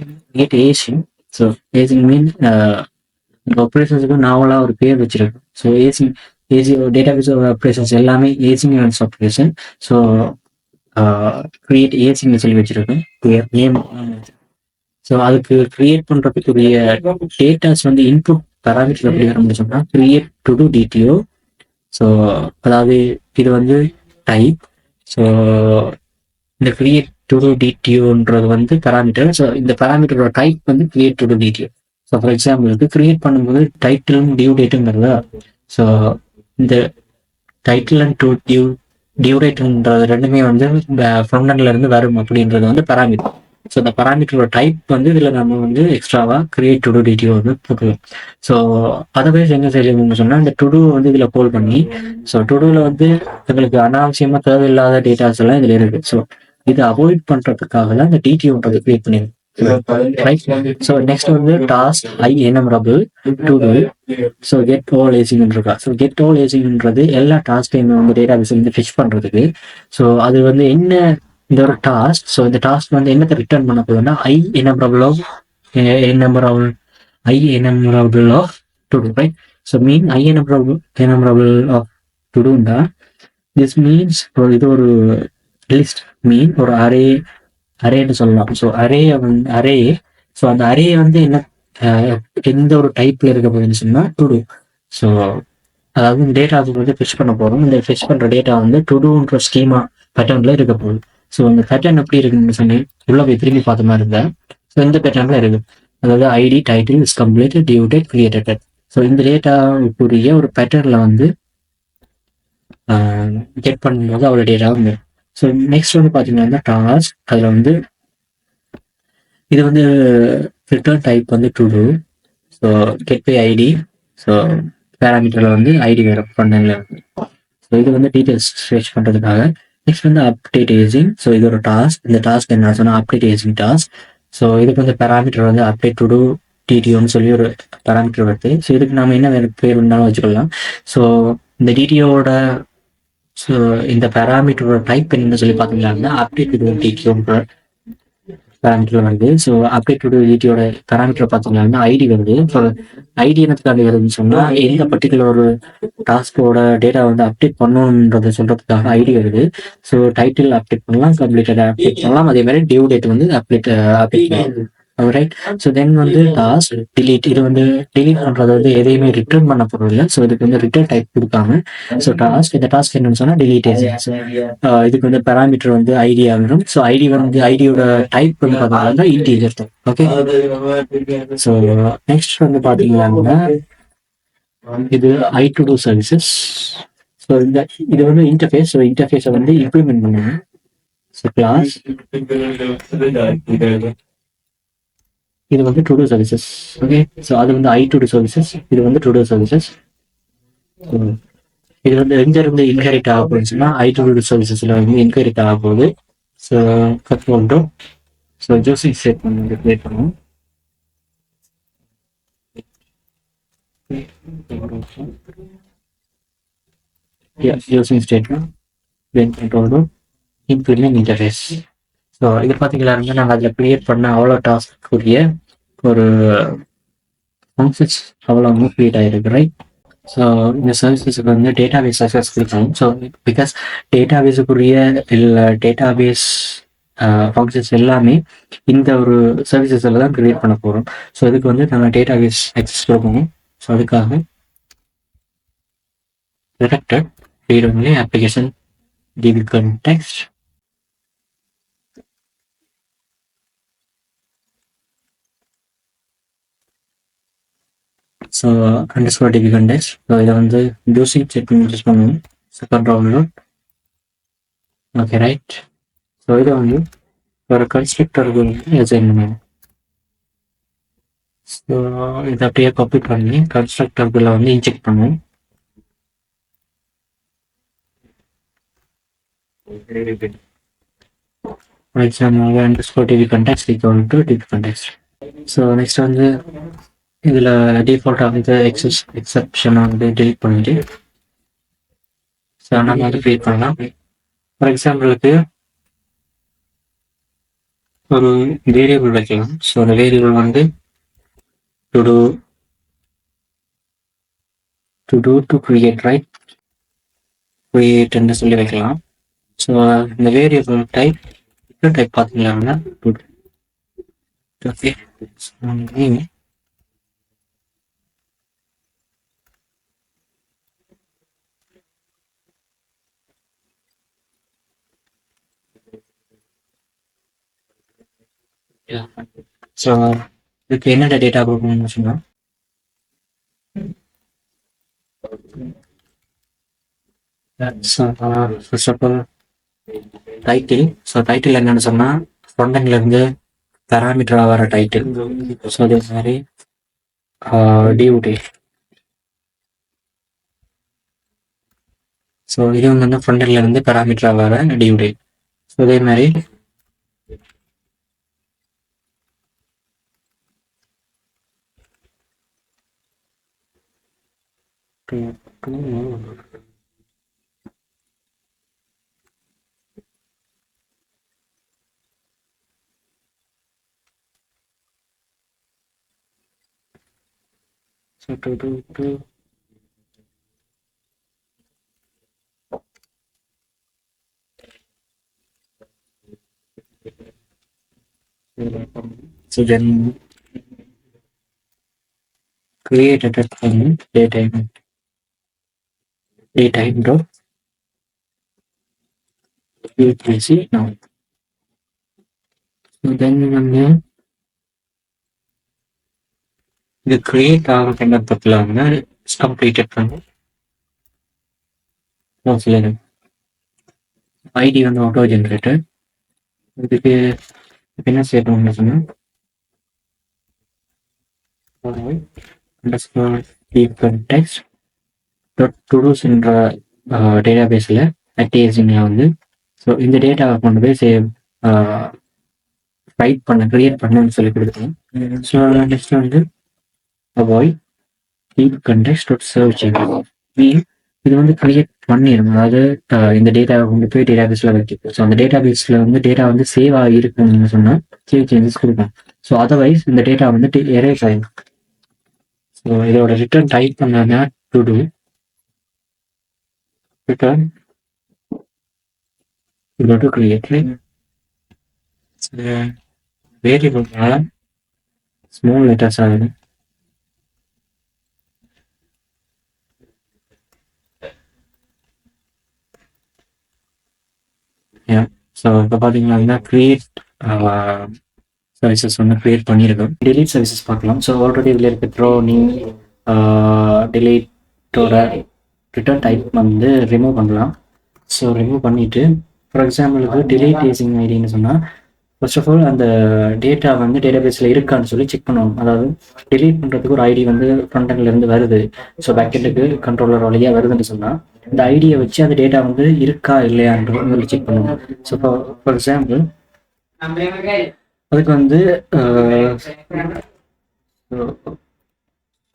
Speaker 1: ஏசிங். ஸோ ஏசிங் மீன் இந்த ஆப்ரேஷன்ஸுக்கு நாவலாக ஒரு பேர் வச்சிருக்கோம். ஸோ டேட்டாபேஸ் ஆப்ரேஷன்ஸ் எல்லாமே ஏசிங் ஆப்ரேஷன். ஸோ கிரியேட் ஏசிங்னு சொல்லி வச்சிருக்கோம் நேம். ஸோ அதுக்கு கிரியேட் பண்ணுறதுக்குரிய டேட்டாஸ் வந்து இன்புட் பேராமீட்டர் எப்படி வரணும்னு சொன்னால் create to do DTO. So அதாவது இது வந்து டைப், ஸோ இந்த கிரியேட் டு டூ டிடியூன்றது வந்து பேராமீட்டர். ஸோ இந்த பேராமீட்டரோட டைப் வந்து create to do DTO. So for எக்ஸாம்பிளுக்கு கிரியேட் பண்ணும்போது டைட்டிலும் டியூ டேட்டுங்கிறதா. ஸோ இந்த டைட்டில் அண்ட் டியூ டேட்ன்றது ரெண்டுமே வந்து ஃப்ரண்ட் எண்ட்ல இருந்து வரும் அப்படின்றது வந்து பேராமீட்டர். ஸோ இந்த பேராமீட்டரோட டைப் வந்து இதில் நம்ம வந்து எக்ஸ்ட்ராவாக கிரியேட் டு டூ டிடியூ வந்து போட்டுக்கலாம். ஸோ அதர்வைஸ் என்ன செய்யணும்னு சொன்னால் இந்த டுடூ வந்து இதில் கோல் பண்ணி, ஸோ டுடூவில் வந்து எங்களுக்கு அனாவசியமாக தேவையில்லாத டேட்டாஸ் எல்லாம் இதில் இருக்கு. ஸோ இதை அவாய்ட் பண்ணுறதுக்காக தான் இந்த டிடியூன்றது கிரியேட் பண்ணிருக்கு. ஸோ நெக்ஸ்ட் வந்து task I enumerable to do. So get all async இருக்கா. ஸோ கெட் ஆல் ஏசிங்ன்றது எல்லா டாஸ்கையுமே வந்து டேட்டா பேஸ் வந்து ஃபிஷ் பண்ணுறதுக்கு. ஸோ அது வந்து என்ன இந்த ஒரு டாஸ்க். ஸோ இந்த டாஸ்க் வந்து என்னத்தை ரிட்டர்ன் பண்ண போகுதுன்னா I enumerable of enumerable I enumerable of to do, right. So mean I enumerable of to டூன்னா திஸ் மீன்ஸ் இது ஒரு லிஸ்ட் மீன் ஒரு அரேன்னு சொல்லலாம். So array. ஸோ அந்த அரே வந்து என்ன எந்த ஒரு டைப்ல இருக்க போகுதுன்னு சொன்னா டு டூ. ஸோ அதாவது இந்த டேட்டா வந்து ஃபிஷ் பண்ண போறோம். இந்த ஃபிஷ் பண்ற டேட்டா வந்து டு டூன்ற ஸ்கீமா பேட்டர்ன்ல இருக்க போகுது. ஸோ இந்த பேட்டர்ன் எப்படி இருக்குன்னு சொல்லி உள்ள போய் திரும்பி பார்த்த மாதிரி இருந்தா ஸோ இந்த பேட்டர்ன்ல இருக்கு. அதாவது ID title is complete due date created. So இந்த டேட்டாவுக்குரிய ஒரு பேட்டர்ன்ல வந்து கெட் பண்ணும்போது அவ்வளோ டேட்டா வந்து. ஸோ நெக்ஸ்ட் வந்து பார்த்தீங்கன்னா டாஸ்க். அதில் வந்து இது வந்து ரிட்டர்ன் டைப் வந்து to do. So get by ID. So பேராமீட்டரில் வந்து ஐடி வேறு பண்ணல. ஸோ இது வந்து டீட்டெயில்ஸ் சர்ச் பண்ணுறதுக்காக. நெக்ஸ்ட் வந்து அப்டேட் ஏஜிங். ஸோ இது ஒரு டாஸ்க். இந்த டாஸ்க் என்ன சொன்னால் அப்டேட் ஏஜிங் டாஸ்க். ஸோ இதுக்கு வந்து பேராமீட்டர் வந்து அப்டேட் டு டூ டிடிஓன்னு சொல்லி ஒரு பேராமீட்டர் வருது. ஸோ இதுக்கு நம்ம என்ன பேர் வேணாலும் வச்சுக்கலாம். ஸோ இந்த டிடிஓட ஸோ இந்த பேராமீட்டரோட டைப் என்னன்னு சொல்லி பார்த்தீங்கன்னா அப்டேட் டு டூ டிடிஓன்ற பேராமீட்டர் வருது. ஸோ அப்டேட் டு டூ டிடிஓட பேராமீட்டர் பார்த்தீங்கன்னா ஐடி வருது. ஸோ ஐடி என்னத்துக்காக வருதுன்னு சொன்னால் எந்த பர்டிகுலர் ஒரு டாஸ்கோட டேட்டா வந்து அப்டேட் பண்ணணுன்றதை சொல்றதுக்காக ஐடி வருது. ஸோ டைட்டில் அப்டேட் பண்ணலாம், கம்ப்ளீட்டட் அப்டேட் பண்ணலாம், அதே மாதிரி டியூ டேட் வந்து அப்டேட் பண்ணலாம். ரைட். ஸோ தென் வந்து டாஸ்க் டிலீட். இது வந்து டிலீட் பண்றது வந்து எதையுமே ரிட்டர்ன் பண்ண போறது இல்லை. ஸோ இதுக்கு வந்து ரிட்டர்ன் டைப் கொடுக்காம ஸோ டாஸ்க் இந்த டாஸ்க் என்னன்னு சொன்னா டிலீட் ஏஜென்ட்ஸ். இதுக்கு வந்து பேராமீட்டர் வந்து ஐடி ஆகணும். ஸோ ஐடி வந்து ஐடியோட டைப் வந்து பார்த்தீங்கன்னா integer type. Okay. So next வந்து பார்த்தீங்கன்னா இது ஐ டு டூ சர்வீசஸ். ஸோ இந்த இது வந்து இன்டர்ஃபேஸ். ஸோ இன்டர்ஃபேஸை வந்து இம்ப்ளிமெண்ட் பண்ணணும். ஸோ கிளாஸ் இது வந்து to do services. Okay. So அது வந்து ஐ டு டூ சர்வீசஸ். இது வந்து டு டூ சர்வீசஸ். இது வந்து எங்க இருந்து இன்ஹெரிட் ஆக போகுதுன்னா ஐ டு டூ சர்வீசஸ்ல வந்து இன்ஹெரிட் ஆக போகுது. ஸோ கட் பண்ணுறோம். ஸோ ஜோசிங் ஸ்டேட்மெண்ட் வந்து கிரியேட் பண்ணுவோம். Using statement then control to implement interface. So இது பார்த்தீங்களா நாங்கள் அதில் கிரியேட் பண்ண அவ்வளோ டாஸ்க்குரிய ஒரு ஃபங்க்ஷன்ஸ் அவ்வளோ கிரியேட் ஆகிருக்கு, ரைட். ஸோ இந்த சர்வீசஸுக்கு வந்து டேட்டா பேஸ் சர்வீஸ் கொடுக்கணும். ஸோ பிகாஸ் டேட்டா பேஸுக்குரிய இல்லை டேட்டா பேஸ் ஃபங்க்ஷன்ஸ் எல்லாமே இந்த ஒரு சர்வீசஸில் தான் கிரியேட் பண்ண போகிறோம். ஸோ இதுக்கு வந்து நாங்கள் டேட்டா பேஸ் ஆக்சஸ் கொடுக்கணும். ஸோ அதுக்காக directed read only application DB context. So underscore DB context. So இதை வந்து யூசிங் ஸ்டேட்மெண்ட் யூஸ் பண்ணுவோம். So control okay, right. So இதை வந்து ஒரு கன்ஸ்ட்ரக்டருக்கு வந்து அசைன் பண்ணுவோம். ஸோ இதை அப்படியே காப்பி பண்ணி கன்ஸ்ட்ரக்டருக்குள்ள வந்து இன்ஜெக்ட் பண்ணுவோம். For example, underscore DB context equal to DB context. So next வந்து இதில் டிஃபால்ட்டாக வந்து எக்ஸப்ஷனை வந்து டெலிட் பண்ணிட்டு ஸோ நம்ம வந்து க்ரியேட் பண்ணலாம். ஃபார் எக்ஸாம்பிளுக்கு ஒரு வேரியபிள் வைக்கலாம். ஸோ அந்த வேரியபிள் வந்து டு கிரியேட், ரைட். கிரியேட்னு சொல்லி வைக்கலாம். ஸோ இந்த வேரியபிள் டைப் பார்த்தீங்கன்னா ஓகே. ஸோ இதுக்கு என்னென்ன டேட்டா கொடுக்கணும்னு சொன்னால் first of all title. So title என்னன்னு சொன்னால் ஃப்ரண்ட்லேருந்து பேராமீட்டராக வர டைட்டில். ஸோ அதே மாதிரி டியூட்டி. ஸோ இது வந்து ஃப்ரண்ட்லேருந்து பேராமீட்டராக வர டியூட்டி. ஸோ அதே மாதிரி so then create a text from daytime dot UTC now. So then வந்து இது கிரியேட் ஆகிற சந்தர்ப்பத்தில் வந்து கம்ப்ளீட்டட் பண்ணி ஐடி வந்து ஆட்டோ ஜென்ரேட்டர். இதுக்கு என்ன செய்யணும்னு சொன்னால் டெக்ஸ்ட் டாட் டுடூஸ்ன்ற டேட்டா பேஸில் அட்டேஜிங்கில் வந்து ஸோ இந்த டேட்டாவை கொண்டு போய் சேவ் ரைட் பண்ண கிரியேட் பண்ணணும்னு சொல்லி கொடுத்தோம். ஸோ நெக்ஸ்ட் வந்து avoid DB context dot search mean இது வந்து கிரியேட் பண்ணிடும். அதாவது இந்த டேட்டாவை கொண்டு போய் டேட்டா பேஸில் வைக்கும். ஸோ அந்த டேட்டா பேஸில் வந்து டேட்டா வந்து சேவ் ஆகிருக்குன்னு சொன்னால் சேவ் சேஞ்சஸ் கொடுக்கும். ஸோ அதர்வைஸ் இந்த டேட்டா வந்து எரேஸ் ஆகிடும். ஸோ இதோட ரிட்டர்ன் டைப் பண்ணாங்க to do return to create வேரியபிள்னால ஸ்மால் லெட்டர்ஸ் ஆகுது. ஸோ இப்போ பார்த்தீங்கன்னா கிரியேட் சர்வீசஸ் வந்து கிரியேட் பண்ணியிருக்கோம். டெலீட் சர்வீசஸ் பார்க்கலாம். ஸோ ஆல்ரெடி இதில் இருக்க த்ரோ நீ டெலீட்டோட ரிட்டர்ன் டைப் வந்து ரிமூவ் பண்ணலாம். ஸோ ரிமூவ் பண்ணிவிட்டு ஃபார் எக்ஸாம்பிளுக்கு டெலீட் யூசிங் ஐடின்னு சொன்னால் ஃபர்ஸ்ட் ஆஃப் ஆல் அந்த டேட்டா வந்து டேட்டா பேஸில் இருக்கான்னு சொல்லி செக் பண்ணுவோம். அதாவது டெலீட் பண்ணுறதுக்கு ஒரு ஐடி வந்து ஃப்ரண்ட்லேருந்து வருது. ஸோ பேக்கெண்டுக்கு கண்ட்ரோலர் வழியாக வருதுன்னு சொன்னால் இந்த ஐடியை வச்சு அந்த டேட்டா வந்து இருக்கா இல்லையான்றது சொல்லி செக் பண்ணுவோம். ஸோ ஃபார் எக்ஸாம்பிள் அதுக்கு வந்து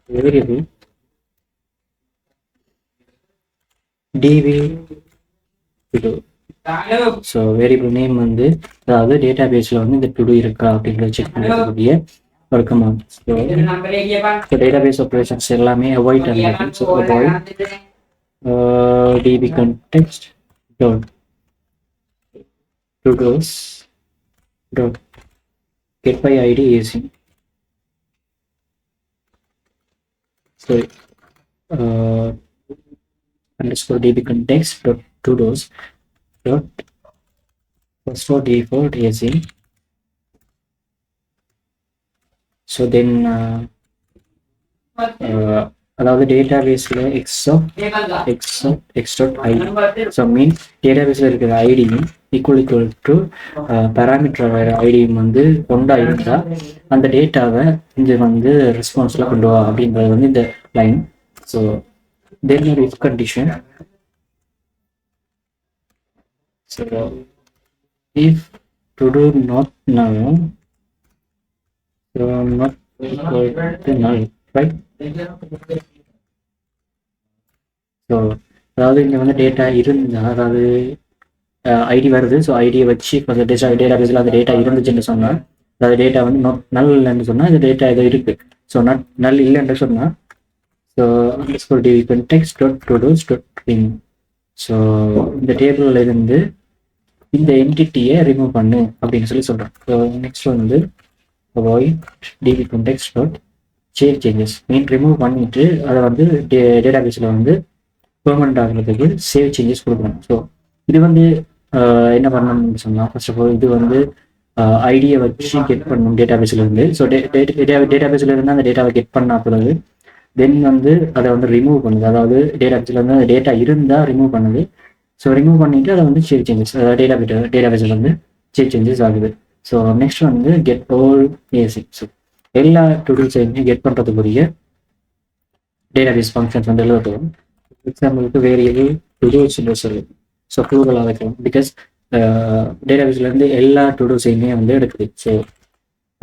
Speaker 1: variable TV so variable name வந்து அதாவது டேட்டா பேஸில் வந்து இந்த டுடூ இருக்கா அப்படிங்கிறத செக் பண்ணுறதுக்கூடிய ஒரு command. So database operations எல்லாமே அவாய்ட் ஆகிருக்கு. So await db context dot tudos dot get by id using sorry underscore db context dot tudos dot first for default using so then அதாவது டேட்டா பேஸில் எக்ஸ் டாட் ஐடி ஸோ மீன் டேட்டா பேஸில் இருக்கிற ஐடியும் ஈக்குவல் டு பேராமீட்டர் ஐடியும் வந்து கொண்டா இருந்தால் அந்த டேட்டாவை இங்கே வந்து ரெஸ்பான்ஸில் கொண்டு வா அப்படின்றது வந்து இந்த லைன். ஸோ தென் ஒரு if condition. So if to do not null not equal to null right. So அதாவது இங்கே வந்து டேட்டா இருந்தால் அதாவது ஐடி வருது. ஸோ ஐடியை வச்சு கொஞ்சம் டேட்டா பேஸில் அந்த டேட்டா இருந்துச்சுன்னு சொன்னால் அதாவது டேட்டா வந்து நல் இல்லைன்னு சொன்னால் இந்த டேட்டா ஏதோ இருக்குது. ஸோ நல் இல்லைன்னு சொன்னால் so underscore TV context dot todos dot ring. So இந்த டேபிளில் இருந்து இந்த என்டிட்டியை ரிமூவ் பண்ணு அப்படின்னு சொல்லி சொல்கிறோம். ஸோ நெக்ஸ்ட் வந்து avoid db context dot save changes mean remove பண்ணிட்டு அதை வந்து டேட்டா பேஸில் வந்து பெர்மனண்ட் ஆகிறதுக்கு சேவ் சேஞ்சஸ் கொடுக்கணும். ஸோ இது வந்து என்ன பண்ணணும்னு சொன்னால் ஃபர்ஸ்ட் ஆஃப் ஆல் இது வந்து ஐடியை வச்சு கெட் பண்ணணும் டேட்டாபேஸ்லேருந்து. ஸோ டேட்டாபேஸ்லேருந்து அந்த டேட்டாவை கெட் பண்ண பிறகு தென் வந்து அதை வந்து ரிமூவ் பண்ணுது. அதாவது டேட்டாபேஸ்லேருந்து அந்த டேட்டா இருந்தால் ரிமூவ் பண்ணுது. ஸோ ரிமூவ் பண்ணிவிட்டு அதை வந்து சேவ் சேஞ்சஸ் டேட்டாபேஸில் வந்து சேவ் சேஞ்சஸ் ஆகுது. ஸோ நெக்ஸ்ட் வந்து கெட் ஆல் ஏசி. ஸோ எல்லா டூல்ஸையுமே கெட் பண்ணுறதுக்குரிய டேட்டாபேஸ் ஃபங்க்ஷன்ஸ் வந்து எழுதப்படும். எக்ஸாம்பிளுக்கு வேரியபிள் டுடூஸ்ன்னு சொல்லி ஸோ ப்ளூரலாக வைக்கலாம். பிகாஸ் டேட்டாபேஸ்லேருந்து எல்லா டுடூஸையுமே வந்து எடுக்குது. ஸோ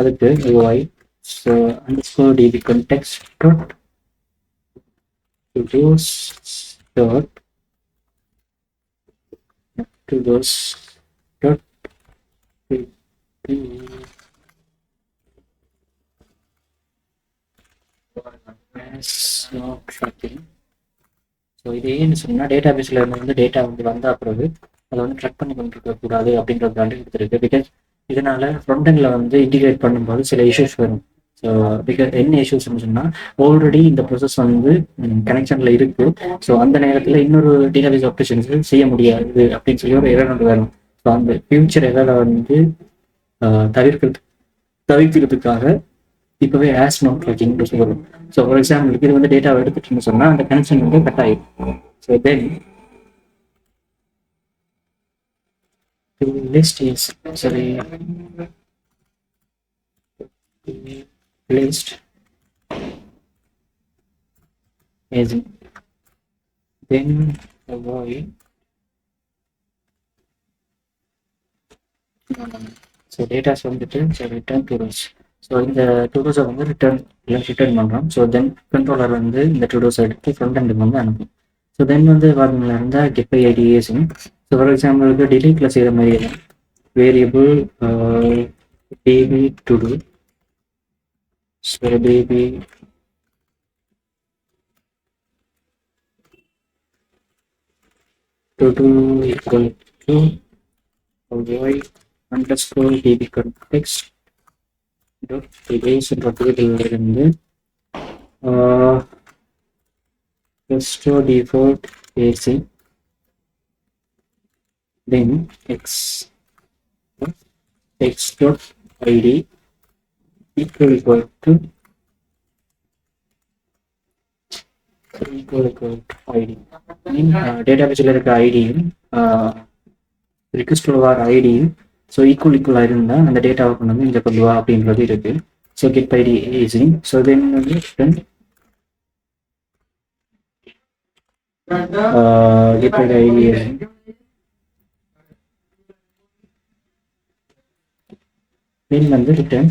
Speaker 1: அதுக்கு UI so underscore DB context dot todos dot todos dot tracking. So இது ஏன்னு சொன்னால் டேட்டாபேஸில் வந்து டேட்டா வந்து வந்த பிறகு அதை வந்து ட்ராக் பண்ணி கொண்டு இருக்கக்கூடாது அப்படின்றதுக்காண்டி கொடுத்துருக்கு. பிகாஸ் இதனால ஃப்ரண்ட்-எண்டில் வந்து இன்டிகிரேட் பண்ணும்போது சில இஷ்யூஸ் வரும். ஸோ பிகாஸ் என்ன இஷ்யூஸ்ன்னு சொன்னால் ஆல்ரெடி இந்த ப்ராசஸ் வந்து கனெக்ஷனில் இருக்குது. ஸோ அந்த நேரத்தில் இன்னொரு டேட்டாபேஸ் ஆப்ரேஷன்ஸ் செய்ய முடியாது அப்படின்னு சொல்லி ஒரு எரர் வந்து வரும். ஸோ அந்த ஃபியூச்சர் எரரை வந்து தவிர்க்கிறதுக்காக இப்போவே ஆஸ் நாட் ட்ராக்கிங் வரும். ஸோ ஃபார் எக்ஸாம்பிளுக்கு இது வந்து டேட்டாவை எடுத்துட்டுன்னு சொன்னால் அந்த கனெக்ஷன் வந்து கட் ஆகிடும். So then list is list as then avoid so datas வந்துட்டு ரிட்டர்ன் டு டூஸ். ஸோ இந்த டூடோஸை வந்து ரிட்டர்ன் பண்ணுறோம். ஸோ தென் கண்ட்ரோலர் வந்து இந்த டூடோஸை எடுத்து ஃப்ரண்ட் எண்டுக்கு வந்து அனுப்பும். ஸோ தென் வந்து பார்த்தீங்கன்னா இருந்தால் கெட் பை ஐடிஏஸும். ஸோ ஃபார் எக்ஸாம்பிளுக்கு டிலீட்டில் செய்கிற மாதிரி variable baby to-do. So baby to-do equal to void underscore db context dot device இருந்து restore default AC then x dot id equal to id. டேட்டாபேஸில் இருக்க ஐடியும் ரிக்வெஸ்ட் வர ஐடியும் ஸோ ஈக்குவலாக இருந்தால் அந்த டேட்டாவை கொண்டு வந்து இங்கே கொண்டு வா அப்படின்றது இருக்கு. So get ID easy. So then வந்து கெட் ஐடி ஈஸி. தென் வந்து ரிட்டர்ன்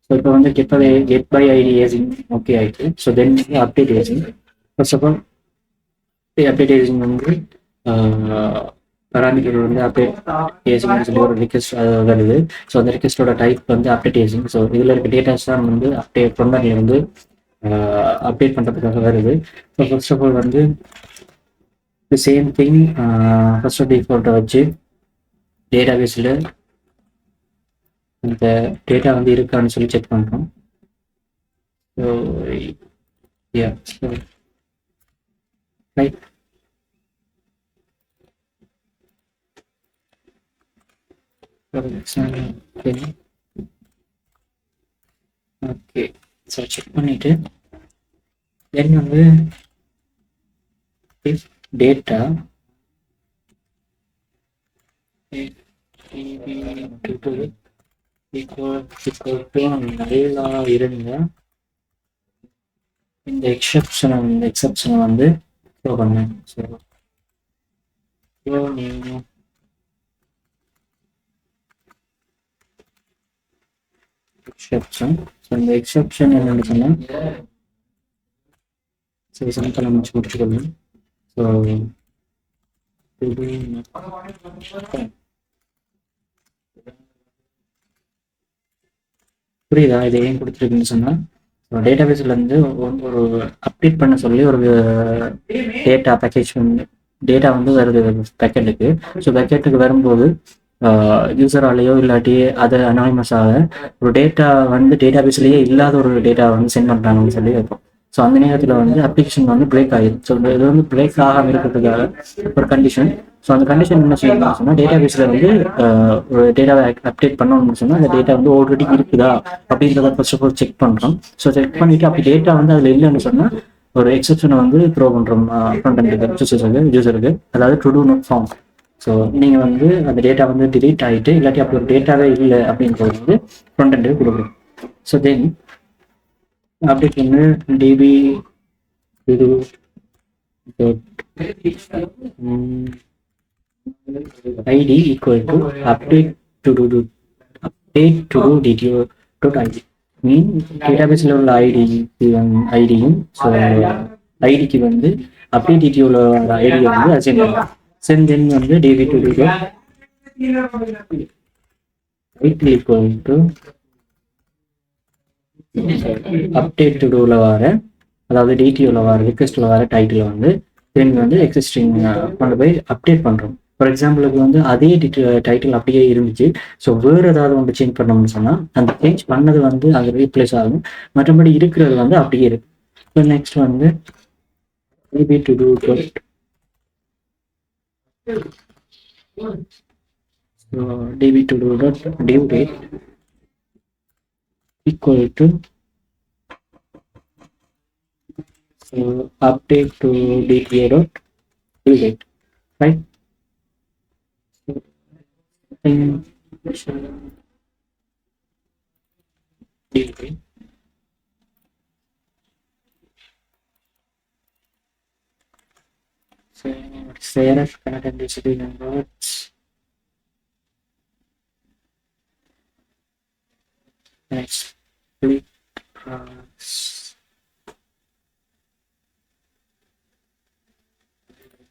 Speaker 1: ஸோ இப்போ வந்து get by ID async okay ஆயிடுச்சு. ஸோ தென் வந்து update async. First of all update async வந்து பராமீட்டர் வந்து அப்டேட் ஏசிங்னு சொல்லி ஒரு ரிக்வெஸ்ட் வருது. ஸோ அந்த ரிக்வெஸ்ட்டோட டைப் வந்து அப்டேட் ஏசிங். ஸோ இதில் இருக்க டேட்டாஸ் தான் வந்து ஃப்ரண்ட்-எண்ட்ல வந்து அப்டேட் பண்ணுறதுக்காக வருது. ஸோ ஃபர்ஸ்ட் ஆஃப் ஆல் வந்து சேம் திங் ஃபர்ஸ்ட் டிஃபால்ட்டை வச்சு டேட்டாபேஸில் இந்த டேட்டா வந்து இருக்கான்னு சொல்லி செக் பண்ணுறோம். So right. Okay so check பண்ணிவிட்டு தென் வந்து இஃப் டேட்டா நல்லா இருந்தால் இந்த எக்ஸப்ஷனை வந்து ஷோ பண்ணேன். ஸோ நீங்கள் எக்ஸப்ஷன். ஸோ இந்த எக்ஸப்ஷன் என்னென்னு சொன்னால் சரி சிம்பிளாக முடிச்சு முடிச்சுக்கணும். ஸோ புரியுதா இது ஏன் கொடுத்துருக்குன்னு சொன்னால் டேட்டாபேஸ்லேருந்து ஒரு அப்டேட் பண்ண சொல்லி ஒரு டேட்டா பேக்கேஜ் டேட்டா வந்து வருது பேக்கெட்டுக்கு. ஸோ பேக்கெட்டுக்கு வரும்போது யூசராலேயோ இல்லாட்டி அது அனானிமஸாக ஒரு டேட்டா வந்து டேட்டாபேஸ்லேயே இல்லாத ஒரு டேட்டா வந்து சென்ட் பண்ணுறாங்கன்னு சொல்லி வைப்போம். ஸோ அந்த நேரத்தில் வந்து அப்ளிகேஷன் வந்து பிரேக் ஆகிடும். ஸோ இது வந்து பிரேக் ஆகாமல் இருக்கிறதுக்காக ஒரு கண்டிஷன். ஸோ அந்த கண்டிஷன் என்ன செய்யணும்னு சொன்னால், டேட்டா பேஸில் வந்து ஒரு டேட்டாவை அப்டேட் பண்ணணும்னு சொன்னால் அந்த டேட்டா வந்து ஆல்ரெடி இருக்குதா அப்படின்றத ஃபர்ஸ்ட் ஆஃப் ஆல் செக் பண்ணுறோம். ஸோ செக் பண்ணிவிட்டு அப்படி டேட்டா வந்து அதில் இல்லைன்னு சொன்னால் ஒரு எக்ஸப்ஷனை வந்து த்ரோ பண்ணுறோம் ஃப்ரண்ட் யூசருக்கு, அதாவது to do not form. So நீங்கள் வந்து அந்த டேட்டா வந்து டிலீட் ஆகிட்டு இல்லாட்டி அப்படி ஒரு டேட்டாவே இல்லை அப்படின்றது வந்து ஃப்ரண்ட் எண்டுக்கு கொடுக்குறோம். ஸோ தென் அப்டேட் பண்ணு டிபி இது ID equal to update to do DTO dot ID. Mean டேட்டாபேஸில் உள்ள ஐடியும் ஸோ ஐடிக்கு வந்து அப்டேட் டிடிஓவில் உள்ள ஐடியை வந்து அசைன் பண்ணலாம். தென் வந்து DB to DTO title equal to update to டூவில் வர, அதாவது டிடிஓவில் வர ரிக்வெஸ்ட்டில் வர டைட்டில் வந்து திரும்பி வந்து எக்ஸிஸ்டிங் கொண்டு போய் அப்டேட் பண்ணுறோம். ஃபார் எக்ஸாம்பிளுக்கு வந்து அதே டைட்டில் அப்படியே இருந்துச்சு. ஸோ வேறு ஏதாவது வந்து சேஞ்ச் பண்ணோம்னு சொன்னால் அந்த சேஞ்ச் பண்ணது வந்து அது ரீப்ளேஸ் ஆகும், மற்றபடி இருக்கிறது வந்து அப்படியே இருக்கு. ஸோ நெக்ஸ்ட் வந்து DB to do DB to do dot due date equal to update to dta dot due date, right? Due date. So CRF connected density numbers. Next, split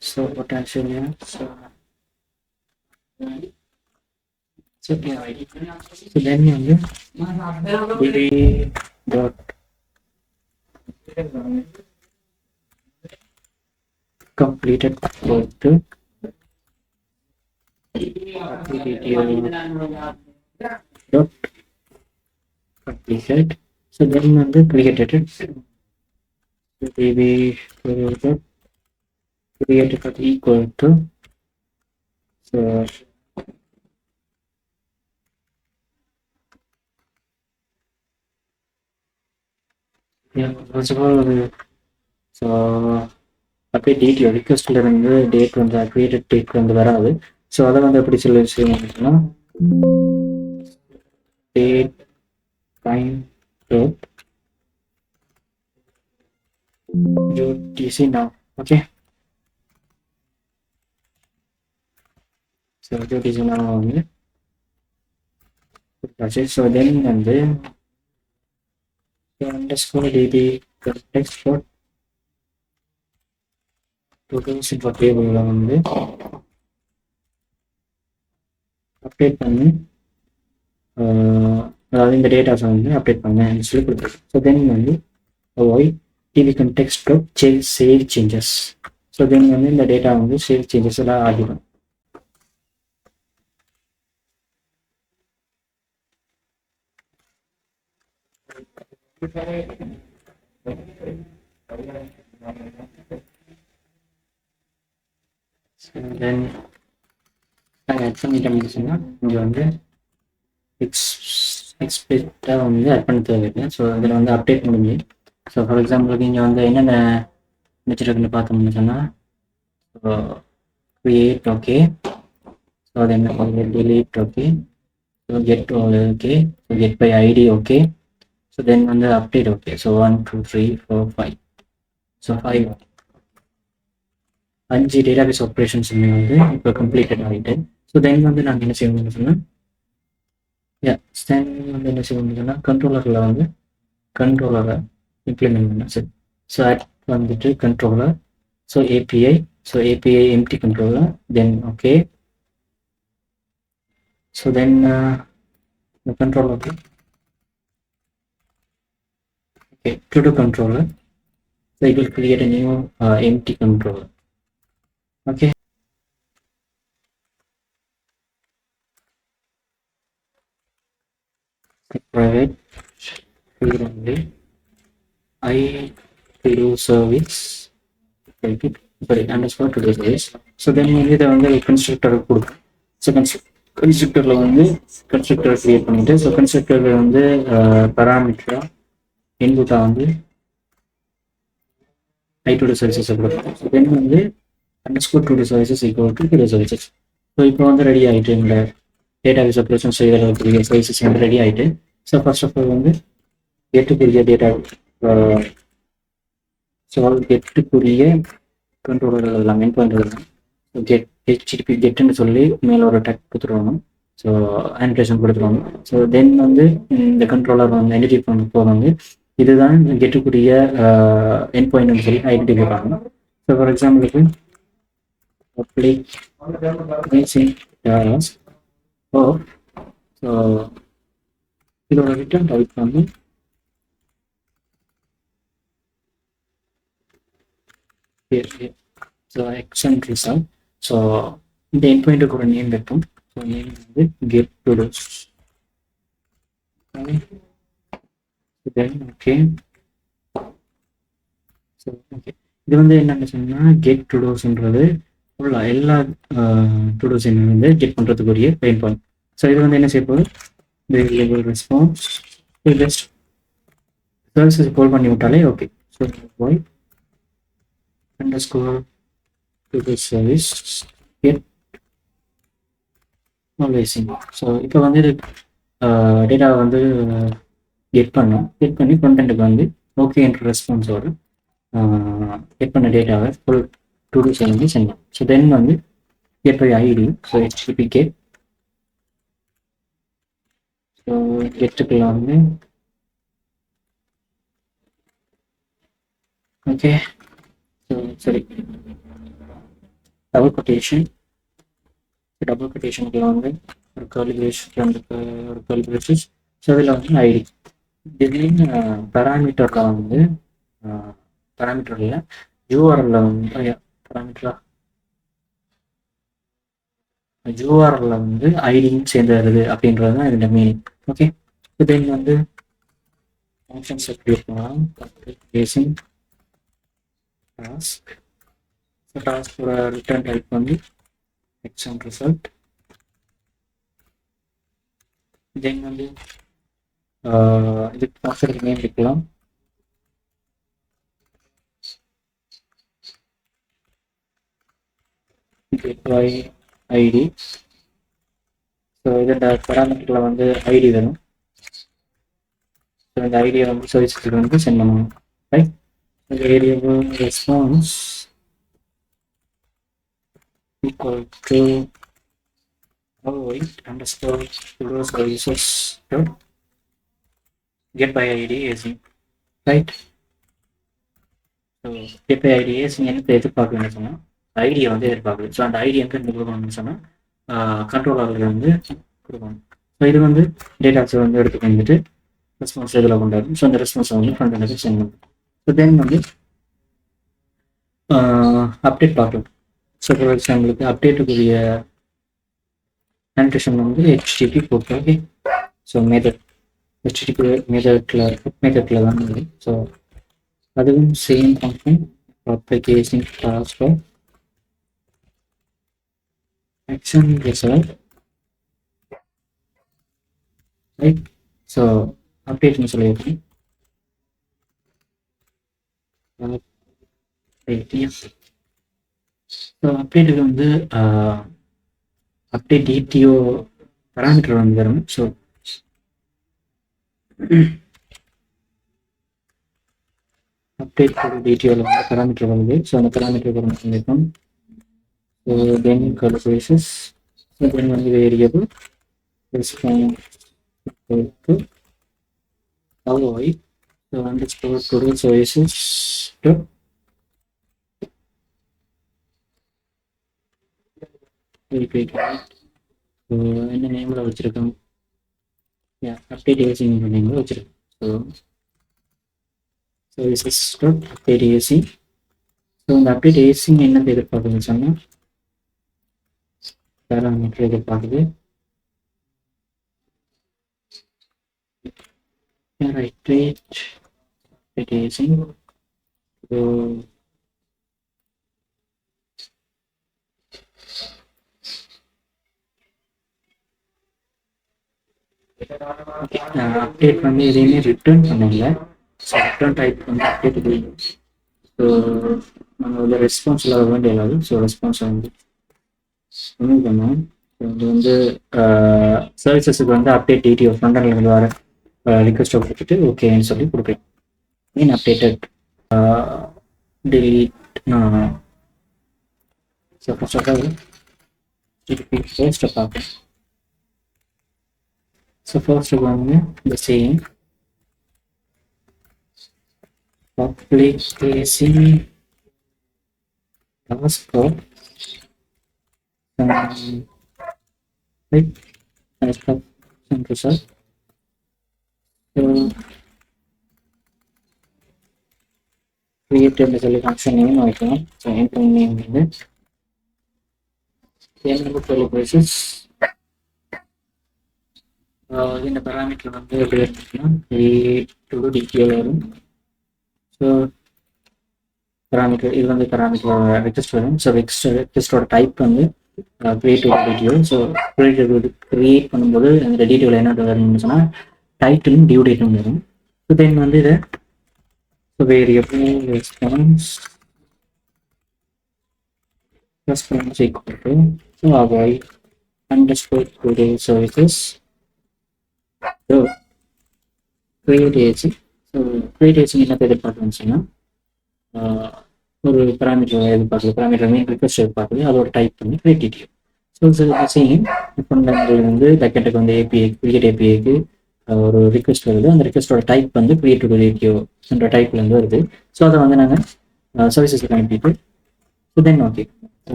Speaker 1: so potential here. So then db dot completed equal to dot completed. So then வந்து created db dot created equal to so yeah, first of all so அப்படியே டிடிஓ ரிக்வெஸ்ட்ல இருந்து டேட் வந்து கிரியேட்டட் டேட் வந்து வராது. ஸோ அதை வந்து எப்படி சொல்லி செய்யணும்னா date time date UTC now. Okay, so UTC now வந்து ஸோ தென் வந்து underscore db text dot totals info டேபிள்ல வந்து அப்டேட் பண்ணி அதாவது இந்த டேட்டாஸை வந்து அப்டேட் பண்ணேன்னு சொல்லி கொடுத்துருக்கோம். ஸோ தென் வந்து ஒய் DB context save changes. So then வந்து இந்த டேட்டா வந்து சேவ் சேஞ்சஸ் எல்லாம் ஆகிடும். தென் நாங்கள் ஆட் பண்ணிட்டோம்னு சொன்னால் இங்கே வந்து எக்ஸ்பெக்டாக வந்து ஆட் பண்ண தேவையில்லை. ஸோ அதில் வந்து அப்டேட் முடிஞ்சு. ஸோ ஃபார் எக்ஸாம்பிளுக்கு இங்கே வந்து என்னென்ன வச்சுருக்குன்னு பார்த்தோம்னு சொன்னால் create okay, so then delete okay, so get all okay, so get by id okay, so then வந்து update okay. So 1 2 3 4 5, so 5 database operations வந்து இப்போ completed ஆகிட்டு. ஸோ தென் வந்து நாங்கள் என்ன செய்யணும்னு சொன்னால் தென் வந்து என்ன செய்யணும்னு சொன்னால் கண்ட்ரோலரில் வந்து கண்ட்ரோலரை இம்ப்ளிமெண்ட் பண்ண. சரி, ஸோ ஆட் வந்துட்டு controller, so API, so API empty controller, then okay, so then the controller okay to do controller, so it will create a new empty controller. Okay, private field only I to do service, sorry, underscore to do service. So then இதை வந்து கன்ஸ்ட்ரக்டர் கொடுக்கும். ஸோ கன்ஸ்ட்ரக்டரில் வந்து கன்ஸ்ட்ரக்டர் க்ரியேட் பண்ணிட்டு, ஸோ கன்ஸ்ட்ரக்டரில் வந்து பராமீட்டரா இன்புட்டாக வந்து I2 services கொடுக்கும். ஸோ தென் வந்து underscore to services equal to to services. So இப்போ வந்து ரெடி ஆகிட்டு இந்த டேட்டாபேஸ் அப்ளிகேஷன் செய்யக்கூடிய சர்வீசஸ் வந்து ரெடி ஆகிட்டு. ஸோ ஃபர்ஸ்ட் ஆஃப் ஆல் வந்து கெட்டுக்குரிய டேட்டா, ஸோ கெட்டுக்குரிய கண்ட்ரோலர்கள் எல்லாம் மெயின் பாயிண்ட் கெட் ஹெச்டிபி கெட்டுன்னு சொல்லி மேலே ஒரு டேக் கொடுத்துருவாங்க. ஸோ ஆனிடேஷன் கொடுத்துருவாங்க. ஸோ தென் வந்து இந்த கண்ட்ரோலர் வந்து ஐடென்டிஃபை பண்ண போவாங்க. இதுதான் கெட்டுக்குரிய என் பாயிண்ட்னு சொல்லி ஐடென்டிஃபை பண்ணணும். ஸோ ஃபார் எக்ஸாம்பிளுக்கு public basic task of, so இதோட ரிட்டர்ன் டைப் வந்து ஸோ எக்ஸன் ரிசல்ட். ஸோ இந்த என் பாயிண்ட்டுக்கு ஒரு நேம் வைப்போம். ஸோ நேம் வந்து get to dos. Okay, so okay, இது வந்து என்னென்னு சொன்னால் கெட் டு டூஸ்ன்றது ஃபுல்லாக எல்லா டுடோஸ் வந்து கெட் பண்ணுறதுக்குரிய பெயின் பாயிண்ட். ஸோ இது வந்து என்ன செய்ய போகுது, variable response just services call பண்ணி விட்டாலே okay. So by underscore to service get all async. So இப்போ வந்து டேட்டாவை வந்து கெட் பண்ணி கண்டென்ட்டுக்கு வந்து ஓகே என்ற ரெஸ்பான்ஸோடு கெட் பண்ண டேட்டாவை ஃபுல் டு டூ வந்து செய்யணும். ஸோ தென் வந்து get by id, so http get, so கெட்டுக்குள்ள வந்து ஓகே. ஸோ சரி, டபுள் கொட்டேஷனுக்குள்ள வந்து ஒரு கர்லி பிரேஸ், ஒரு கர்லி பிரேசஸ். ஸோ இதில் வந்து ஐடி திடீர்னு பேராமீட்டரில் வந்து பேராமீட்டரில் யூஆர்எல்ல வந்து யூஆர்எல்ல வந்து ஐடியும் சேர்ந்து வருது அப்படின்றது தான் இதோட மீனிங். ஓகே, தென் வந்து ஃபங்க்ஷன்ஸ் கிரியேட் பண்ணலாம். பேசிங் டாஸ்க், டாஸ்கோட ரிட்டர்ன் டைப் வந்து எக்ஸாம் ரிசல்ட். தென் வந்து இதுக்கு பாஸ்வேர்டு நேம் வைக்கலாம். by id, ஸோ இதோட பேராமீட்டரில் வந்து ஐடி வேணும். ஸோ இந்த ஐடியை வந்து சர்வீஸுக்கு வந்து சென்ட் பண்ணணும். Right, variable response equal to void underscore pseudo services dot get by id async. Right, so get by id async என்ன எதிர்பார்க்க வேணும் சொன்னால் ஐடியை வந்து எதிர்பார்க்குது. ஸோ அந்த ஐடி எங்கே இருந்து கொடுக்கணும்னு சொன்னால் கண்ட்ரோலரில் வந்து கொடுக்கணும். ஸோ இது வந்து டேட்டாஸை வந்து எடுத்து வந்துட்டு ரெஸ்பான்ஸ் இதில் கொண்டாடும். ஸோ அந்த ரெஸ்பான்ஸை வந்து ஃப்ரண்ட் எண்டுக்கு சென்ட் பண்ணும். ஸோ தென் வந்து அப்டேட் பார்க்கலாம். ஸோ ஃபார் எக்ஸாம்பிளுக்கு அப்டேட்டுக்குரிய ஆனிடேஷன் வந்து ஹெச்டிபி போட்டு ஓகே. ஸோ மெத்தட் ஹெச்டிபி மெத்தடில் தான் இருக்குது. ஸோ அதுவும் same function application task action result, right? So update னு சொல்லியிருக்கேன். ஸோ அப்டேட்டுக்கு வந்து அப்டேட் டிடிஓ பேராமீட்டர் வந்து வரும். ஸோ அப்டேட் டிடிஓவில் வந்து பேராமீட்டர் வருது. ஸோ அந்த பேராமீட்டர் வந்து சொல்லியிருக்கோம். So then color basis, so then one variable response equal to avoid, so underscore total services to repeat. So என்ன நேம்ல வச்சிருக்கோம், update async நேம்ல வச்சிருக்கோம். So services dot update async. So இந்த update async என்ன எதிர்பார்க்குதுன்னு சொன்னா பேராமீட்டர் எதிர்பார்க்குது. Right, update async so update வந்து எதையுமே ரிட்டர்ன் பண்ணல. ஸோ ரிட்டர்ன் டைப் வந்து அப்டேட் இல்லை. ஸோ நம்ம வந்து ரெஸ்பான்ஸ் இல்லாத வேண்டிய இல்லாது. ஸோ ரெஸ்பான்ஸை வந்து ரிமூவ் பண்ணோம். இது வந்து சர்வீசஸுக்கு வந்து அப்டேட் டிடிஓ ஃப்ரண்ட் வந்து வர ரிக்வெஸ்ட்டை கொடுத்துட்டு ஓகேன்னு சொல்லி கொடுப்பேன். மீன் updated delete so first of all திருப்பி போஸ்ட்டை பார்ப்பேன். ஸோ ஃபர்ஸ்ட் வந்து இந்த same publication passport right result. So create and சொல்லி ஃபங்க்ஷன் நேம் வைக்கலாம். ஸோ என்ட்ரி நேம் வந்து பேசிஸ் இந்த பேராமீட்டர் வந்து எப்படி இருந்துச்சுன்னா டு டிடிஓ வரும். ஸோ பேராமீட்டர் இது வந்து பேராமீட்டர் ரெஜிஸ்டர் வரும். ஸோ ரெஜிஸ்டரோட டைப் வந்து கிரியேட் டிடிஓ. ஸோ கிரியேட் பண்ணும்போது அந்த டிடிஓவில் என்ன வரும்னு சொன்னால் டைட்டிலும் டியூ டேட்டும் வரும். ஸோ தென் வந்து இதை variable response equal to so avoid underscore today services. So create agent. So create agent என்ன எதிர்பார்க்கணும்னு சொன்னால் ஒரு பேராமீட்டர் எதிர்பார்க்குது. பேராமீட்டர் மீன் ரிக்வெஸ்ட் எதிர்பார்க்குது. அதோட டைப் பண்ணி கிரியேட் டிடிஓ. ஸோ சேம் இப்போ வந்து பேக்கெட்டுக்கு வந்து ஏபிஐ கிரியேட் ஏபிஐக்கு ஒரு ரிக்வெஸ்ட் வருது. அந்த ரிக்வெஸ்ட்டோட டைப் வந்து கிரியேட் டு ரேடியோன்ற டைப்லேருந்து வருது. ஸோ அதை வந்து நாங்கள் சர்வீசஸ்க்கு அனுப்பிட்டு ஸோ தென் ஓகே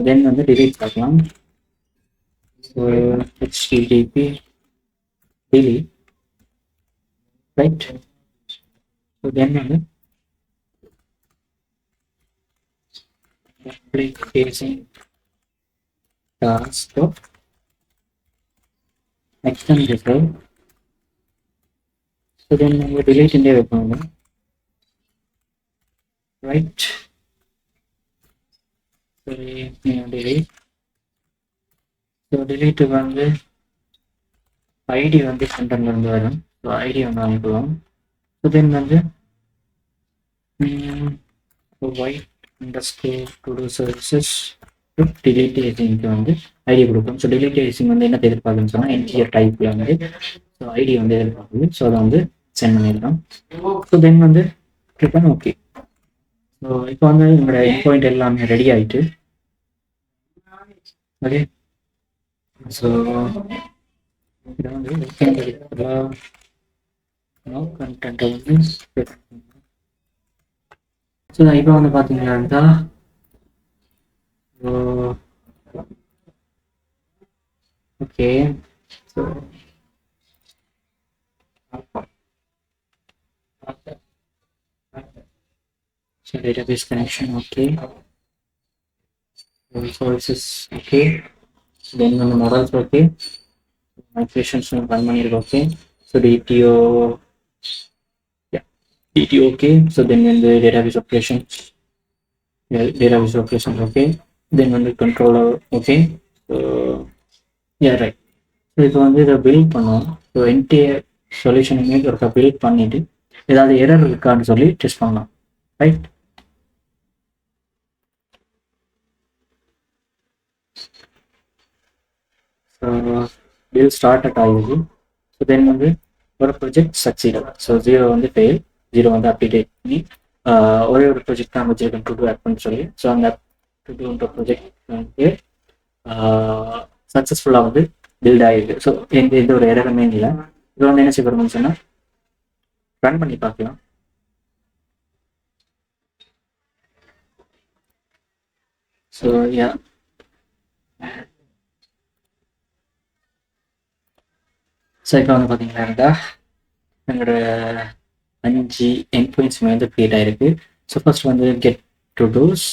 Speaker 1: தென் வந்து டிலீட் பார்க்கலாம். So HTTP delete right. So then வந்து application task extend result. So then we delete in the problem, right? So we delete. So delete வந்து ID வந்து சென்டர்ல இருந்து வரும். ஸோ ஐடி வந்து வாங்கிக்கலாம். ஸோ தென் வந்து white underscore to do services delete agent வந்து ஐடி கொடுக்கும். ஸோ delete agent வந்து என்ன எதிர்பார்க்குன்னு சொன்னால் இன்டிஜர் டைப்ல வந்து ஸோ ஐடி வந்து எதிர்பார்க்குது. ஸோ அதை வந்து சென்ட் பண்ணிடலாம். ஸோ தென் வந்து கிளிக் பண்ண ஓகே. ஸோ இப்போ வந்து உங்களோட என் பாயிண்ட் எல்லாமே ரெடி ஆகிட்டு ஓகே. ஸோ இதை வந்து கண்டென்ட்டை வந்து ஸோ இப்போ வந்து பார்த்தீங்கன்னா okay. So database connection okay. Sources okay. Then the models okay. Migrations run பண்ணிருக்கு okay. So DTO yeah DTO okay. So then when the database operations okay. Then when the controller okay. So yeah right. So இப்போ வந்து இதை பில்ட் பண்ணுவோம். ஸோ என்டையர் சொல்யூஷனுமே ஒரு பில்ட் பண்ணிட்டு ஏதாவது எரர் இருக்கான்னு சொல்லி டெஸ்ட் பண்ணலாம் ரைட். ஸோ பில் ஸ்டார்ட் ஆகுது. ஸோ தென் வந்து ஒரு ப்ரொஜெக்ட் சக்சீட். ஸோ 0 வந்து ஃபெயில், 0 வந்து அப்டேட் பண்ணி ஒரே ஒரு ப்ரொஜெக்ட் தான் வச்சிருக்கேன் டு டூ ஆப்னு சொல்லி. ஸோ அந்த டு டூன்ற ப்ரொஜெக்ட் வந்து சக்ஸஸ்ஃபுல்லாக வந்து பில்ட் ஆகிருக்கு. ஸோ எந்த ஒரு எரருமே இல்லை. இது வந்து என்ன செய்யணும்னு சொன்னால் ரன் பண்ணி பார்க்கலாம். ஸோ யா ஸோ இப்போ வந்து பார்த்தீங்கன்னா எங்களோட 5 எண்ட் பாயிண்ட்ஸுமே வந்து க்ரியேட் ஆகிருக்கு. ஸோ ஃபர்ஸ்ட் வந்து கெட் டு டூஸ்,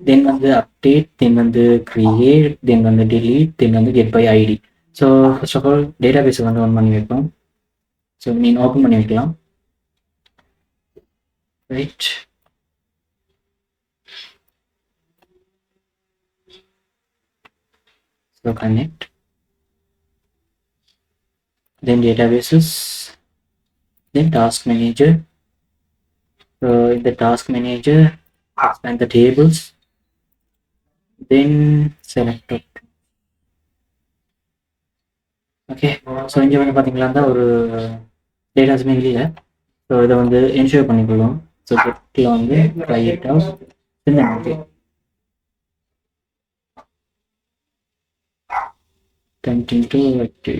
Speaker 1: தென் வந்து அப்டேட், தென் வந்து க்ரியேட், தென் வந்து டிலீட், தென் வந்து get by ID. So first of all data பேஸை வந்து ஆன் பண்ணி வைப்போம். ஸோ நீங்கள் ஓப்பன் பண்ணி வைக்கலாம் right. So connect. Then databases, then task manager. So in the task manager, expand the tables, then select it. Okay, so இங்கே வந்து பார்த்தீங்களா இருந்தால் ஒரு டேட்டாஸுமே இல்லையா. ஸோ இதை வந்து என்ஷூர் பண்ணிக்கலாம். ஸோ கெட்டில் வந்து try it out. Okay, 10 into okay.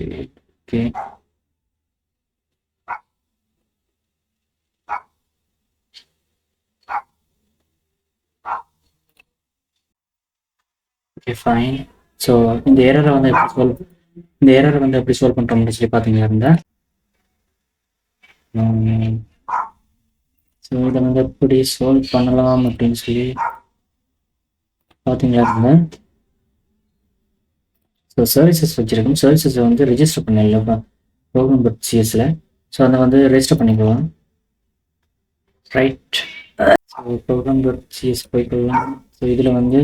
Speaker 1: Okay fine. So இந்த எரரை வந்து எப்படி சால்வ் பண்ணுறோம்னு சொல்லி பார்த்தீங்கன்னா இருந்தால், ஸோ இதை வந்து எப்படி சால்வ் பண்ணலாம் அப்படின்னு சொல்லி பார்த்தீங்களா இருந்தால், ஸோ சர்வீசஸ் வச்சுருக்கோம். சர்வீசஸை வந்து ரெஜிஸ்டர் பண்ணிடலாம் ப்ரோக்ராம்.cs-ல. ஸோ அதை வந்து ரெஜிஸ்டர் பண்ணிக்கலாம். ரைட், ஸோ ப்ரோக்ராம்.cs போய்க்கலாம். ஸோ இதில் வந்து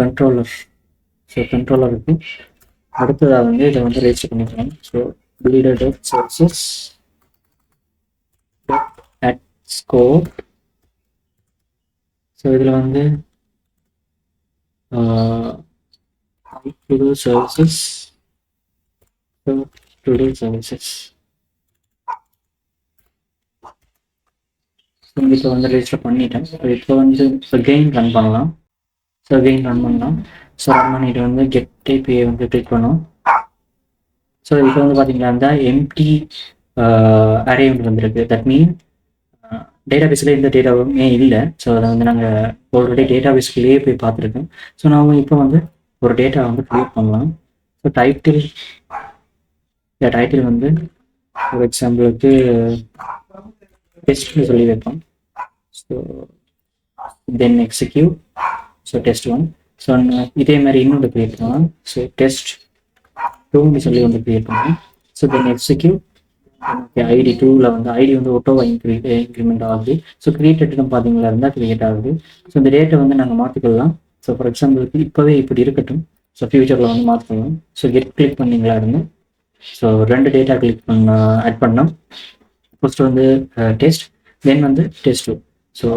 Speaker 1: கண்ட்ரோலர், ஸோ கண்ட்ரோலருக்கு அடுத்ததாக வந்து இதை வந்து ரெஜிஸ்டர் பண்ணிக்கலாம். So builder.services at scope. So இதில் வந்து to do services, to do services. So இப்போ வந்து ரெஜிஸ்டர் பண்ணிட்டேன். இப்போ வந்து கெயின் ரன் பண்ணலாம். ஸோ கெயின் ரன் பண்ணலாம். ஸோ ரன் பண்ணிட்டு வந்து கெட் ஏபிஐ வந்து கிளிக் பண்ணோம். ஸோ இப்போ வந்து பார்த்தீங்கன்னா இருந்தால் எம்டி அரே வந்து வந்திருக்கு. தட் மீன் டேட்டாபேஸில் எந்த டேட்டாவுமே இல்லை. ஸோ அதை வந்து நாங்கள் ஆல்ரெடி டேட்டாபேஸ்க்குள்ளேயே போய் பார்த்துருக்கோம். ஸோ நாம் இப்போ வந்து ஒரு டேட்டா வந்து க்ரியேட் பண்ணலாம். ஸோ டைட்டில் வந்து ஒரு எக்ஸாம்பிளுக்கு டெஸ்ட்னு சொல்லி வைப்போம். So then execute. So test 1. So இதே மாதிரி இன்னொன்று க்ரியேட் பண்ணலாம். ஸோ டெஸ்ட் 2ன்னு சொல்லி வந்து க்ரியேட் பண்ணலாம். So then execute. ஐடி 2ல் வந்து ஐடி வந்து ஒட்டோவா இன்க்ரிமெண்ட் ஆகுது. ஸோ க்ரியேட்டட்னு பார்த்தீங்களா இருந்தால் க்ரியேட் ஆகுது. ஸோ இந்த டேட்டை வந்து நாங்கள் மாற்றிக்கலாம். ஸோ ஃபார் எக்ஸாம்பிளுக்கு இப்போவே இப்படி இருக்கட்டும். ஸோ ஃபியூச்சரில் வந்து மாற்றிக்கலாம். ஸோ கெட் கிளிக் பண்ணிங்களா இருந்து ஸோ 2 டேட்டா கிளிக் ஆட் பண்ணோம். ஃபர்ஸ்ட் வந்து டெஸ்ட், தென் வந்து டெஸ்ட் 2. ஸோ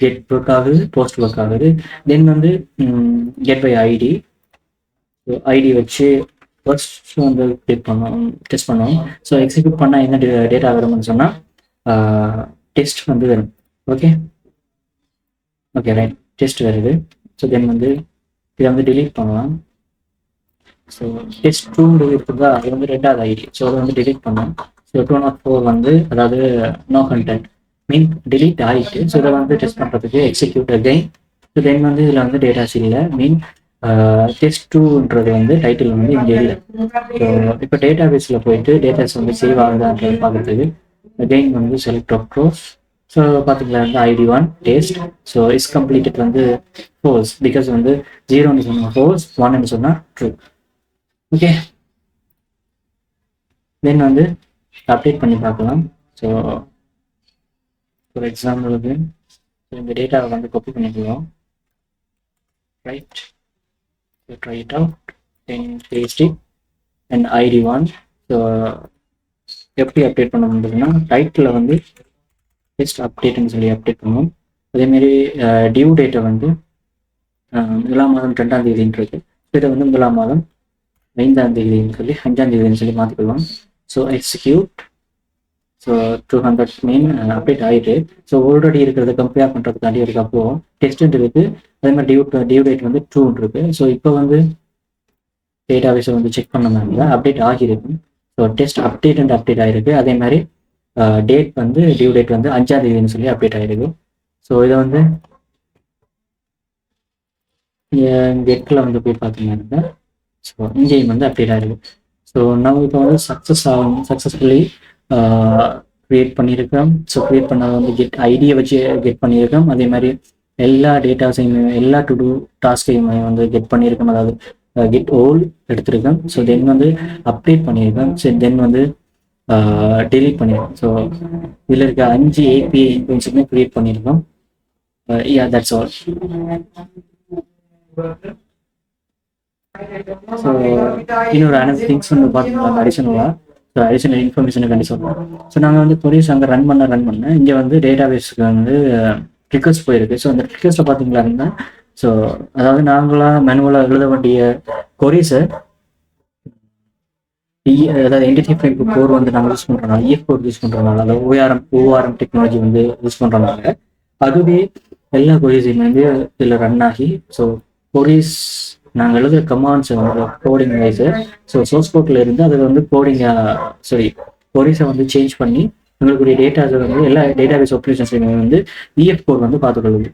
Speaker 1: கெட் ஒர்க் ஆகுது, போஸ்ட் ஒர்க் ஆகுது. தென் வந்து get by ID. So ID வச்சு ஃபர்ஸ்ட் வந்து கிளிக் பண்ணோம், டெஸ்ட் பண்ணோம். ஸோ எக்ஸிக்யூட் பண்ணால் என்ன டேட்டா வரும்னு சொன்னால் டெஸ்ட் வந்து வரும். ஓகே ரைட், டெஸ்ட் வருது. ஸோ தென் வந்து இதை வந்து டிலீட் பண்ணலாம். ஸோ டெஸ்ட் 2 இருக்குதா, அது வந்து 2வது ஐடி. ஸோ அதை வந்து டிலீட் பண்ணோம். ஸோ 204 வந்து அதாவது நோ கண்டென்ட் மீன் டிலீட் ஆகிட்டு. ஸோ இதை வந்து டெஸ்ட் பண்ணுறதுக்கு எக்ஸிக்யூட் அகைன். ஸோ தென் வந்து இதில் வந்து டேட்டாஸ் இல்லை. மீன் டெஸ்ட் 2ன்றது வந்து டைட்டில் வந்து இங்கே இல்லை. ஸோ இப்போ டேட்டா பேஸில் போயிட்டு டேட்டாஸ் வந்து சேவ் ஆகுதான்றது பார்க்குறதுக்கு அகைன் வந்து செலக்ட் ஆஃப் க்ளோஸ். ஸோ பார்த்தீங்களா வந்து ID 1 test. So is completed வந்து ஃபோல்ஸ், பிகாஸ் வந்து 0ன்னு சொன்னால் ஃபோல்ஸ், 1ன்னு சொன்னால் ட்ரூ. ஓகே, தென் வந்து அப்டேட் பண்ணி பார்க்கலாம். ஸோ ஃபார் எக்ஸாம்பிளுக்கு இந்த டேட்டாவை வந்து காப்பி பண்ணிக்கலாம். Right, try it out, then paste it and ID 1. So எப்படி அப்டேட் பண்ண முடியுதுன்னா டைட்டில் வந்து டெஸ்ட் அப்டேட்னு சொல்லி அப்டேட் பண்ணுவோம். அதேமாரி டியூ டேட்டை வந்து 1ஆம் மாதம் 2ஆம் தேதின்றது, இதை வந்து 1ஆம் மாதம் 5ஆம் தேதின்னு சொல்லி 5ஆம் தேதின்னு சொல்லி மாற்றிக்கலாம். So execute. ஸோ 200 மீன் அப்டேட் ஆகிட்டு. ஸோ ஆல்ரெடி இருக்கிறத கம்பேர் பண்ணுறதுக்காண்டி இருக்கு. அப்போது டெஸ்ட் இருக்குது, அதே மாதிரி டியூ டேட் வந்து 2 இருக்கு. ஸோ இப்போ வந்து டேட்டாபேஸை வந்து செக் பண்ணோம்னா அப்டேட் ஆகியிருக்கு. ஸோ டெஸ்ட் அப்டேட் ஆகிருக்கு. அதே மாதிரி டேட் வந்து டியூ டேட் வந்து 5ஆம் தேதின்னு சொல்லி அப்டேட் ஆகிருக்கு. ஸோ இதை வந்து கெட்டில் வந்து போய் பார்த்தீங்கன்னா ஸோ இங்கேயும் வந்து அப்டேட் ஆகிருக்கு. ஸோ நம்ம இப்போ வந்து சக்ஸஸ்ஃபுல்லி க்ரியேட் பண்ணியிருக்கோம். ஸோ க்ரியேட் பண்ணதை வந்து கெட் ஐடியை வச்சு கெட் பண்ணியிருக்கோம். அதே மாதிரி எல்லா டேட்டாஸையுமே எல்லா டு டூ டாஸ்கையுமே வந்து கெட் பண்ணியிருக்கோம். அதாவது கெட் ஓல் எடுத்திருக்கோம். ஸோ தென் வந்து அப்டேட் பண்ணியிருக்கோம். ஸோ தென் வந்து டெலீட் பண்ணியிருக்கோம். ஸோ இதில் இருக்க 5 ஏபிஐ இன்ஃபர்மேஷனுமே க்ரியேட் பண்ணியிருக்கோம். யா, தட்ஸ் ஆல். ஸோ இன்னொரு அனதர் திங்ஸ் வந்து பார்த்தீங்கன்னா அடிஷனலாக அடிஷனல் இன்ஃபர்மேஷனை கண்டி சொல்கிறோம். ஸோ நாங்கள் வந்து கொரிஸ் அங்கே ரன் பண்ண இங்கே வந்து டேட்டா பேஸுக்கு வந்து ரிக்வஸ்ட் போயிருக்கு. ஸோ அந்த ரிக்வஸ்ட்டை பார்த்தீங்களா, ஸோ அதாவது நாங்களாம் மேனுவலாக எழுத வேண்டிய கொரிஸை அதாவது என்டிடி ஃப்ரேம் கோர் வந்து நாங்கள் யூஸ் பண்ணுறோம், இஎஃப் கோர் யூஸ் பண்ணுறதுனால, அதாவது ஓஆர்எம் டெக்னாலஜி வந்து யூஸ் பண்ணுறதுனால அதுவே எல்லா கொரிஸையும் வந்து இதில் ரன் ஆகி, ஸோ கொரிஸ் நாங்கள் எழுதுகிற கமாண்ட்ஸ் வந்து கோடிங் வைஸு, ஸோ சோர்ஸ் கோட்டில் இருந்து அதை வந்து கொரிஸை வந்து சேஞ்ச் பண்ணி எங்களுக்குரிய டேட்டாஸை வந்து எல்லா டேட்டாபேஸ் ஆப்ரேஷன்ஸையும் வந்து இஎஃப் கோர் வந்து பார்த்துக்கொள்ளுது.